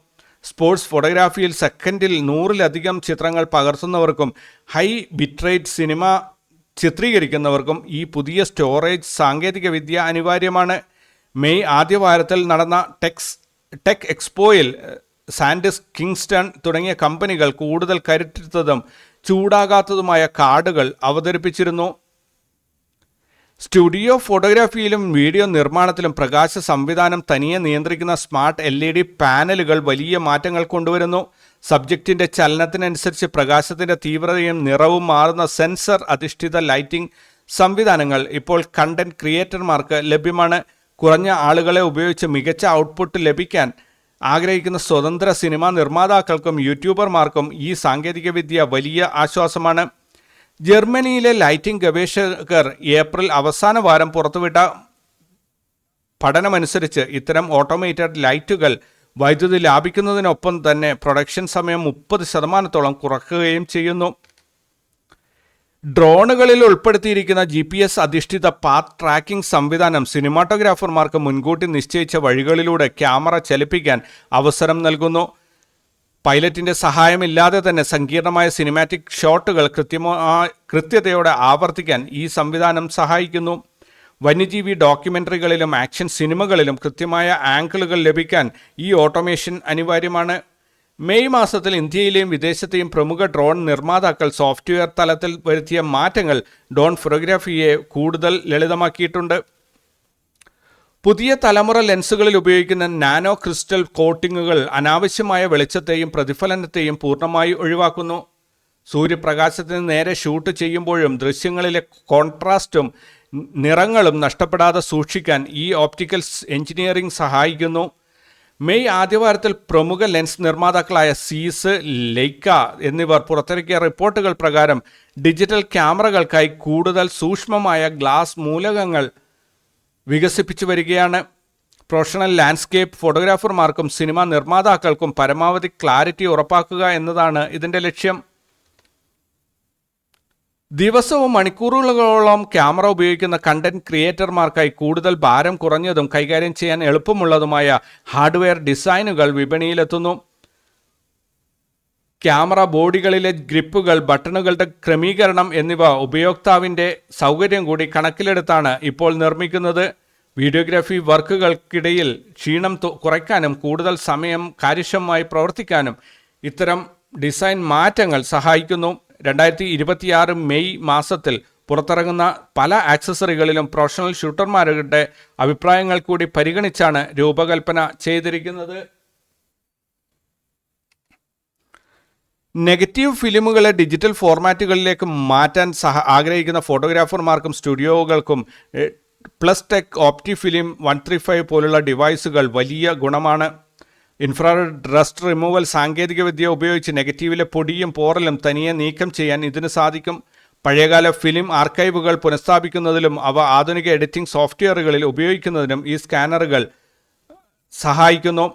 A: സ്പോർട്സ് ഫോട്ടോഗ്രാഫിയിൽ സെക്കൻഡിൽ 100-ലധികം ചിത്രങ്ങൾ പകർത്തുന്നവർക്കും ഹൈ ബിറ്റ്റേറ്റ് സിനിമ ചിത്രീകരിക്കുന്നവർക്കും ഈ പുതിയ സ്റ്റോറേജ് സാങ്കേതികവിദ്യ അനിവാര്യമാണ്. മെയ് ആദ്യവാരത്തിൽ നടന്ന ടെക് എക്സ്പോയിൽ സാൻഡിസ്ക്, കിങ്സ്റ്റൺ തുടങ്ങിയ കമ്പനികൾ കൂടുതൽ കരുത്തുറ്റതും ചൂടാകാത്തതുമായ കാർഡുകൾ അവതരിപ്പിച്ചിരുന്നു. സ്റ്റുഡിയോ ഫോട്ടോഗ്രാഫിയിലും വീഡിയോ നിർമ്മാണത്തിലും പ്രകാശ സംവിധാനം തനിയെ നിയന്ത്രിക്കുന്ന സ്മാർട്ട് LED പാനലുകൾ വലിയ മാറ്റങ്ങൾ കൊണ്ടുവരുന്നു. സബ്ജക്റ്റിൻ്റെ ചലനത്തിനനുസരിച്ച് പ്രകാശത്തിൻ്റെ തീവ്രതയും നിറവും മാറുന്ന സെൻസർ അധിഷ്ഠിത ലൈറ്റിംഗ് സംവിധാനങ്ങൾ ഇപ്പോൾ കണ്ടന്റ് ക്രിയേറ്റർമാർക്ക് ലഭ്യമാണ്. കുറഞ്ഞ ആളുകളെ ഉപയോഗിച്ച് മികച്ച ഔട്ട്പുട്ട് ലഭിക്കാൻ ആഗ്രഹിക്കുന്ന സ്വതന്ത്ര സിനിമാ നിർമ്മാതാക്കൾക്കും യൂട്യൂബർമാർക്കും ഈ സാങ്കേതികവിദ്യ വലിയ ആശ്വാസമാണ്. ജർമ്മനിയിലെ ലൈറ്റിംഗ് ഗവേഷകർ ഏപ്രിൽ അവസാന വാരം പുറത്തുവിട്ട പഠനമനുസരിച്ച് ഇത്തരം ഓട്ടോമേറ്റഡ് ലൈറ്റുകൾ വൈദ്യുതി ലാഭിക്കുന്നതിനൊപ്പം തന്നെ പ്രൊഡക്ഷൻ സമയം 30% കുറയ്ക്കുകയും ചെയ്യുന്നു. ഡ്രോണുകളിൽ ഉൾപ്പെടുത്തിയിരിക്കുന്ന GPS അധിഷ്ഠിത പാത്ത് ട്രാക്കിംഗ് സംവിധാനം സിനിമാറ്റോഗ്രാഫർമാർക്ക് മുൻകൂട്ടി നിശ്ചയിച്ച വഴികളിലൂടെ ക്യാമറ ചലിപ്പിക്കാൻ അവസരം നൽകുന്നു. പൈലറ്റിൻ്റെ സഹായമില്ലാതെ തന്നെ സങ്കീർണമായ സിനിമാറ്റിക് ഷോട്ടുകൾ കൃത്യതയോടെ ആവർത്തിക്കാൻ ഈ സംവിധാനം സഹായിക്കുന്നു. വന്യജീവി ഡോക്യുമെൻ്ററികളിലും ആക്ഷൻ സിനിമകളിലും കൃത്യമായ ആംഗിളുകൾ ലഭിക്കാൻ ഈ ഓട്ടോമേഷൻ അനിവാര്യമാണ്. മെയ് മാസത്തിൽ ഇന്ത്യയിലെയും വിദേശത്തെയും പ്രമുഖ ഡ്രോൺ നിർമ്മാതാക്കൾ സോഫ്റ്റ്വെയർ തലത്തിൽ വരുത്തിയ മാറ്റങ്ങൾ ഡ്രോൺ ഫോട്ടോഗ്രാഫിയെ കൂടുതൽ ലളിതമാക്കിയിട്ടുണ്ട്. പുതിയ തലമുറ ലെൻസുകളിൽ ഉപയോഗിക്കുന്ന നാനോ ക്രിസ്റ്റൽ കോട്ടിങ്ങുകൾ അനാവശ്യമായ വെളിച്ചത്തെയും പ്രതിഫലനത്തെയും പൂർണ്ണമായി ഒഴിവാക്കുന്നു. സൂര്യപ്രകാശത്തിന് നേരെ ഷൂട്ട് ചെയ്യുമ്പോഴും ദൃശ്യങ്ങളിലെ കോൺട്രാസ്റ്റും നിറങ്ങളും നഷ്ടപ്പെടാതെ സൂക്ഷിക്കാൻ ഈ ഓപ്റ്റിക്കൽ എഞ്ചിനീയറിംഗ് സഹായിക്കുന്നു. മെയ് ആദ്യവാരത്തിൽ പ്രമുഖ ലെൻസ് നിർമ്മാതാക്കളായ സീസ്, ലൈക്ക എന്നിവർ പുറത്തിറക്കിയ റിപ്പോർട്ടുകൾ പ്രകാരം ഡിജിറ്റൽ ക്യാമറകൾക്കായി കൂടുതൽ സൂക്ഷ്മമായ ഗ്ലാസ് മൂലകങ്ങൾ വികസിപ്പിച്ചു വരികയാണ്. പ്രൊഫഷണൽ ലാൻഡ്സ്കേപ്പ് ഫോട്ടോഗ്രാഫർമാർക്കും സിനിമാ നിർമ്മാതാക്കൾക്കും പരമാവധി ക്ലാരിറ്റി ഉറപ്പാക്കുക എന്നതാണ് ഇതിൻ്റെ ലക്ഷ്യം. ദിവസവും മണിക്കൂറുകളോളം ക്യാമറ ഉപയോഗിക്കുന്ന കണ്ടന്റ് ക്രിയേറ്റർമാർക്കായി കൂടുതൽ ഭാരം കുറഞ്ഞതും കൈകാര്യം ചെയ്യാൻ എളുപ്പമുള്ളതുമായ ഹാർഡ്വെയർ ഡിസൈനുകൾ വിപണിയിലെത്തുന്നു. ക്യാമറ ബോഡികളിലെ ഗ്രിപ്പുകൾ, ബട്ടണുകളുടെ ക്രമീകരണം എന്നിവ ഉപയോക്താവിൻ്റെ സൗകര്യം കൂടി കണക്കിലെടുത്താണ് ഇപ്പോൾ നിർമ്മിക്കുന്നത്. വീഡിയോഗ്രാഫി വർക്കുകൾക്കിടയിൽ ക്ഷീണം കുറയ്ക്കാനും കൂടുതൽ സമയം കാര്യക്ഷമമായി പ്രവർത്തിക്കാനും ഇത്തരം ഡിസൈൻ മാറ്റങ്ങൾ സഹായിക്കുന്നു. 2026 മെയ് മാസത്തിൽ പുറത്തിറങ്ങുന്ന പല ആക്സസറികളിലും പ്രൊഫഷണൽ ഷൂട്ടർമാരുടെ അഭിപ്രായങ്ങൾ കൂടി പരിഗണിച്ചാണ് രൂപകൽപ്പന ചെയ്തിരിക്കുന്നത്. നെഗറ്റീവ് ഫിലിമുകളെ ഡിജിറ്റൽ ഫോർമാറ്റുകളിലേക്ക് മാറ്റാൻ ആഗ്രഹിക്കുന്ന ഫോട്ടോഗ്രാഫർമാർക്കും സ്റ്റുഡിയോകൾക്കും പ്ലസ് ടെക് ഓപ്റ്റി ഫിലിം 135 പോലുള്ള ഡിവൈസുകൾ വലിയ ഗുണമാണ്. ഇൻഫ്രാറെഡ് ഡസ്റ്റ് റിമൂവൽ സാങ്കേതികവിദ്യ ഉപയോഗിച്ച് നെഗറ്റീവിലെ പൊടിയും പോറലും തനിയെ നീക്കം ചെയ്യാൻ ഇതിന് സാധിക്കും. പഴയകാല ഫിലിം ആർക്കൈവുകൾ പുനഃസ്ഥാപിക്കുന്നതിലും അവ ആധുനിക എഡിറ്റിംഗ് സോഫ്റ്റ്വെയറുകളിൽ ഉപയോഗിക്കുന്നതിനും ഈ സ്കാനറുകൾ സഹായിക്കുന്നു.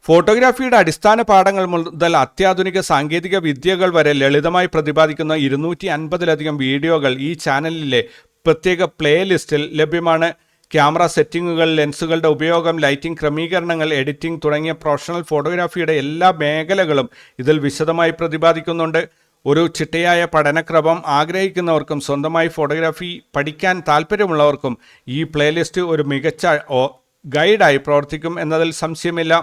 A: ഫോട്ടോഗ്രാഫിയുടെ അടിസ്ഥാന പാഠങ്ങൾ മുതൽ അത്യാധുനിക സാങ്കേതിക വിദ്യകൾ വരെ ലളിതമായി പ്രതിപാദിക്കുന്ന 250-ലധികം വീഡിയോകൾ ഈ ചാനലിലെ പ്രത്യേക പ്ലേലിസ്റ്റിൽ ലഭ്യമാണ്. ക്യാമറ സെറ്റിങ്ങുകൾ, ലെൻസുകളുടെ ഉപയോഗം, ലൈറ്റിംഗ് ക്രമീകരണങ്ങൾ, എഡിറ്റിംഗ് തുടങ്ങിയ പ്രൊഫഷണൽ ഫോട്ടോഗ്രാഫിയുടെ എല്ലാ മേഖലകളും ഇതിൽ വിശദമായി പ്രതിപാദിക്കുന്നുണ്ട്. ഒരു ചിട്ടയായ പഠനക്രമം ആഗ്രഹിക്കുന്നവർക്കും സ്വന്തമായി ഫോട്ടോഗ്രാഫി പഠിക്കാൻ താല്പര്യമുള്ളവർക്കും ഈ പ്ലേലിസ്റ്റ് ഒരു മികച്ച ഗൈഡായി പ്രവർത്തിക്കും എന്നതിൽ സംശയമില്ല.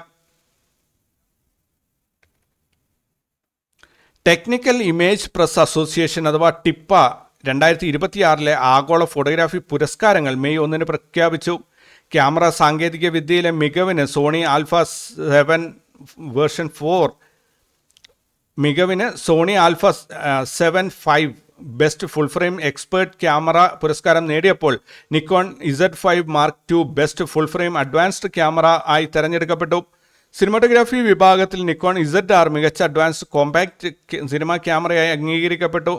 A: ടെക്നിക്കൽ ഇമേജ് പ്രസ് അസോസിയേഷൻ അഥവാ ടിപ്പ 2026 ആഗോള ഫോട്ടോഗ്രാഫി പുരസ്കാരങ്ങൾ മെയ് 1 പ്രഖ്യാപിച്ചു. ക്യാമറ സാങ്കേതിക വിദ്യയിലെ മികവിന് സോണി ആൽഫ 7 വേർഷൻ 4 മികവിന് Sony Alpha 7 best full frame expert camera പുരസ്കാരം നേടിയപ്പോൾ Nikon Z5 Mark II best full frame advanced camera ആയി തിരഞ്ഞെടുക്കപ്പെട്ടു. സിനിമാറ്റോഗ്രാഫി വിഭാഗത്തിൽ നിക്കോൺ ZR മികച്ച അഡ്വാൻസ്ഡ് കോമ്പാക്റ്റ് സിനിമാ ക്യാമറയായി അംഗീകരിക്കപ്പെട്ടു.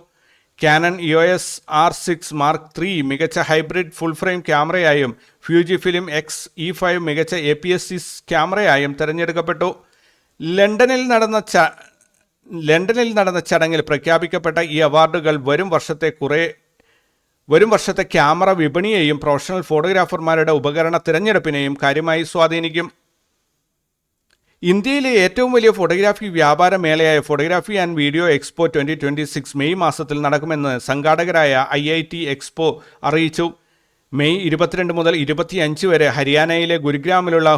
A: Canon EOS R6 Mark III മികച്ച ഹൈബ്രിഡ് ഫുൾ ഫ്രെയിം ക്യാമറയായും ഫ്യൂജിഫിലിം X-E5 മികച്ച APS-C ക്യാമറയായും തിരഞ്ഞെടുക്കപ്പെട്ടു. ലണ്ടനിൽ നടന്ന ചടങ്ങിൽ പ്രഖ്യാപിക്കപ്പെട്ട ഈ അവാർഡുകൾ വരും വർഷത്തെ ക്യാമറ വിപണിയെയും പ്രൊഫഷണൽ ഫോട്ടോഗ്രാഫർമാരുടെ ഉപകരണ തിരഞ്ഞെടുപ്പിനെയും കാര്യമായി സ്വാധീനിക്കും. ഇന്ത്യയിലെ ഏറ്റവും വലിയ ഫോട്ടോഗ്രാഫി വ്യാപാര മേളയായ photography and video expo 2026 May മാസത്തിൽ നടക്കുമെന്ന് സംഘാടകരായ IIT എക്സ്പോ അറിയിച്ചു. മെയ് 22 മുതൽ 25 വരെ ഹരിയാനയിലെ ഗുരുഗ്രാമിലുള്ള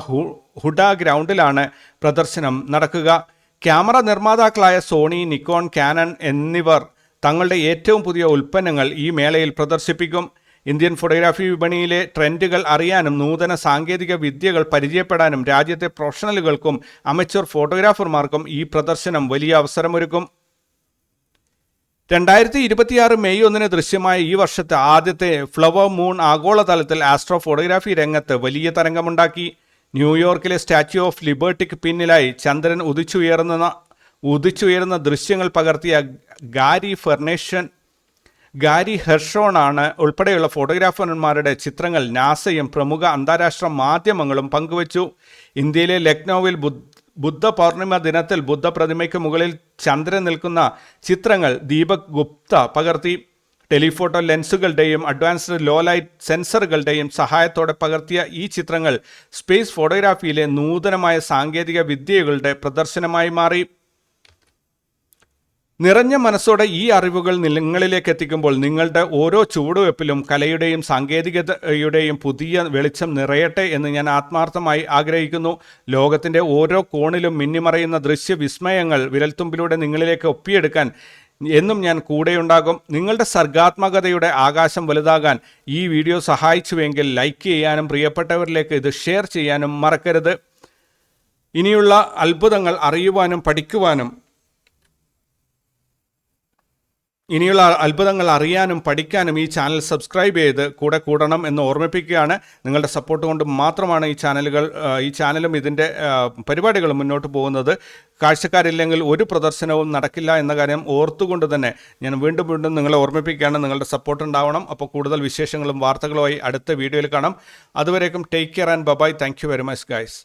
A: ഹുഡ ഗ്രൗണ്ടിലാണ് പ്രദർശനം നടക്കുക. ക്യാമറ നിർമ്മാതാക്കളായ സോണി, നിക്കോൺ, കാനൺ എന്നിവർ തങ്ങളുടെ ഏറ്റവും പുതിയ ഉൽപ്പന്നങ്ങൾ ഈ മേളയിൽ പ്രദർശിപ്പിക്കും. ഇന്ത്യൻ ഫോട്ടോഗ്രാഫി വിപണിയിലെ ട്രെൻഡുകൾ അറിയാനും നൂതന സാങ്കേതിക വിദ്യകൾ പരിചയപ്പെടാനും രാജ്യത്തെ പ്രൊഫഷണലുകൾക്കും അമച്വർ ഫോട്ടോഗ്രാഫർമാർക്കും ഈ പ്രദർശനം വലിയ അവസരമൊരുക്കും. 2026 മെയ് 1 ദൃശ്യമായ ഈ വർഷത്തെ ആദ്യത്തെ ഫ്ലവർ മൂൺ ആഗോളതലത്തിൽ ആസ്ട്രോ ഫോട്ടോഗ്രാഫി രംഗത്ത് വലിയ തരംഗമുണ്ടാക്കി. ന്യൂയോർക്കിലെ സ്റ്റാച്യു ഓഫ് ലിബർട്ടിക്ക് പിന്നിലായി ചന്ദ്രൻ ഉദിച്ചുയരുന്ന ദൃശ്യങ്ങൾ പകർത്തിയ ഗാരി ഹെർഷോണാണ് ഉൾപ്പെടെയുള്ള ഫോട്ടോഗ്രാഫർമാരുടെ ചിത്രങ്ങൾ നാസയും പ്രമുഖ അന്താരാഷ്ട്ര മാധ്യമങ്ങളും പങ്കുവച്ചു. ഇന്ത്യയിലെ ലക്നൌവിൽ ബുദ്ധ പൗർണിമ ദിനത്തിൽ ബുദ്ധ പ്രതിമയ്ക്ക് മുകളിൽ ചന്ദ്രൻ നിൽക്കുന്ന ചിത്രങ്ങൾ ദീപക് ഗുപ്ത പകർത്തി. ടെലിഫോട്ടോ ലെൻസുകളുടെയും അഡ്വാൻസ്ഡ് ലോ ലൈറ്റ് സെൻസറുകളുടെയും സഹായത്തോടെ പകർത്തിയ ഈ ചിത്രങ്ങൾ സ്പേസ് ഫോട്ടോഗ്രാഫിയിലെ നൂതനമായ സാങ്കേതിക വിദ്യകളുടെ പ്രദർശനമായി മാറി. നിറഞ്ഞ മനസ്സോടെ ഈ അറിവുകൾ നിങ്ങളിലേക്ക് എത്തിക്കുമ്പോൾ നിങ്ങളുടെ ഓരോ ചുവടുവെപ്പിലും കലയുടെയും സാങ്കേതികതയുടെയും പുതിയ വെളിച്ചം നിറയട്ടെ എന്ന് ഞാൻ ആത്മാർത്ഥമായി ആഗ്രഹിക്കുന്നു. ലോകത്തിൻ്റെ ഓരോ കോണിലും മിന്നിമറയുന്ന ദൃശ്യവിസ്മയങ്ങൾ വിരൽത്തുമ്പിലൂടെ നിങ്ങളിലേക്ക് ഒപ്പിയെടുക്കാൻ എന്നും ഞാൻ കൂടെയുണ്ടാകും. നിങ്ങളുടെ സർഗാത്മകതയുടെ ആകാശം വലുതാകാൻ ഈ വീഡിയോ സഹായിച്ചുവെങ്കിൽ ലൈക്ക് ചെയ്യാനും പ്രിയപ്പെട്ടവരിലേക്ക് ഇത് ഷെയർ ചെയ്യാനും മറക്കരുത്. ഇനിയുള്ള അത്ഭുതങ്ങൾ അറിയാനും പഠിക്കാനും ഈ ചാനൽ സബ്സ്ക്രൈബ് ചെയ്ത് കൂടണം എന്ന് ഓർമ്മിപ്പിക്കുകയാണ്. നിങ്ങളുടെ സപ്പോർട്ട് കൊണ്ട് മാത്രമാണ് ഈ ചാനലും ഇതിൻ്റെ പരിപാടികളും മുന്നോട്ട് പോകുന്നത്. കാഴ്ചക്കാരില്ലെങ്കിൽ ഒരു പ്രദർശനവും നടക്കില്ല എന്ന കാര്യം ഓർത്തുകൊണ്ട് തന്നെ ഞാൻ വീണ്ടും നിങ്ങളെ ഓർമ്മിപ്പിക്കുകയാണ്. നിങ്ങളുടെ സപ്പോർട്ട് ഉണ്ടാവണം. അപ്പോൾ കൂടുതൽ വിശേഷങ്ങളും വാർത്തകളുമായി അടുത്ത വീഡിയോയിൽ കാണാം. അതുവരേക്കും take care and bye. Thank you very much guys.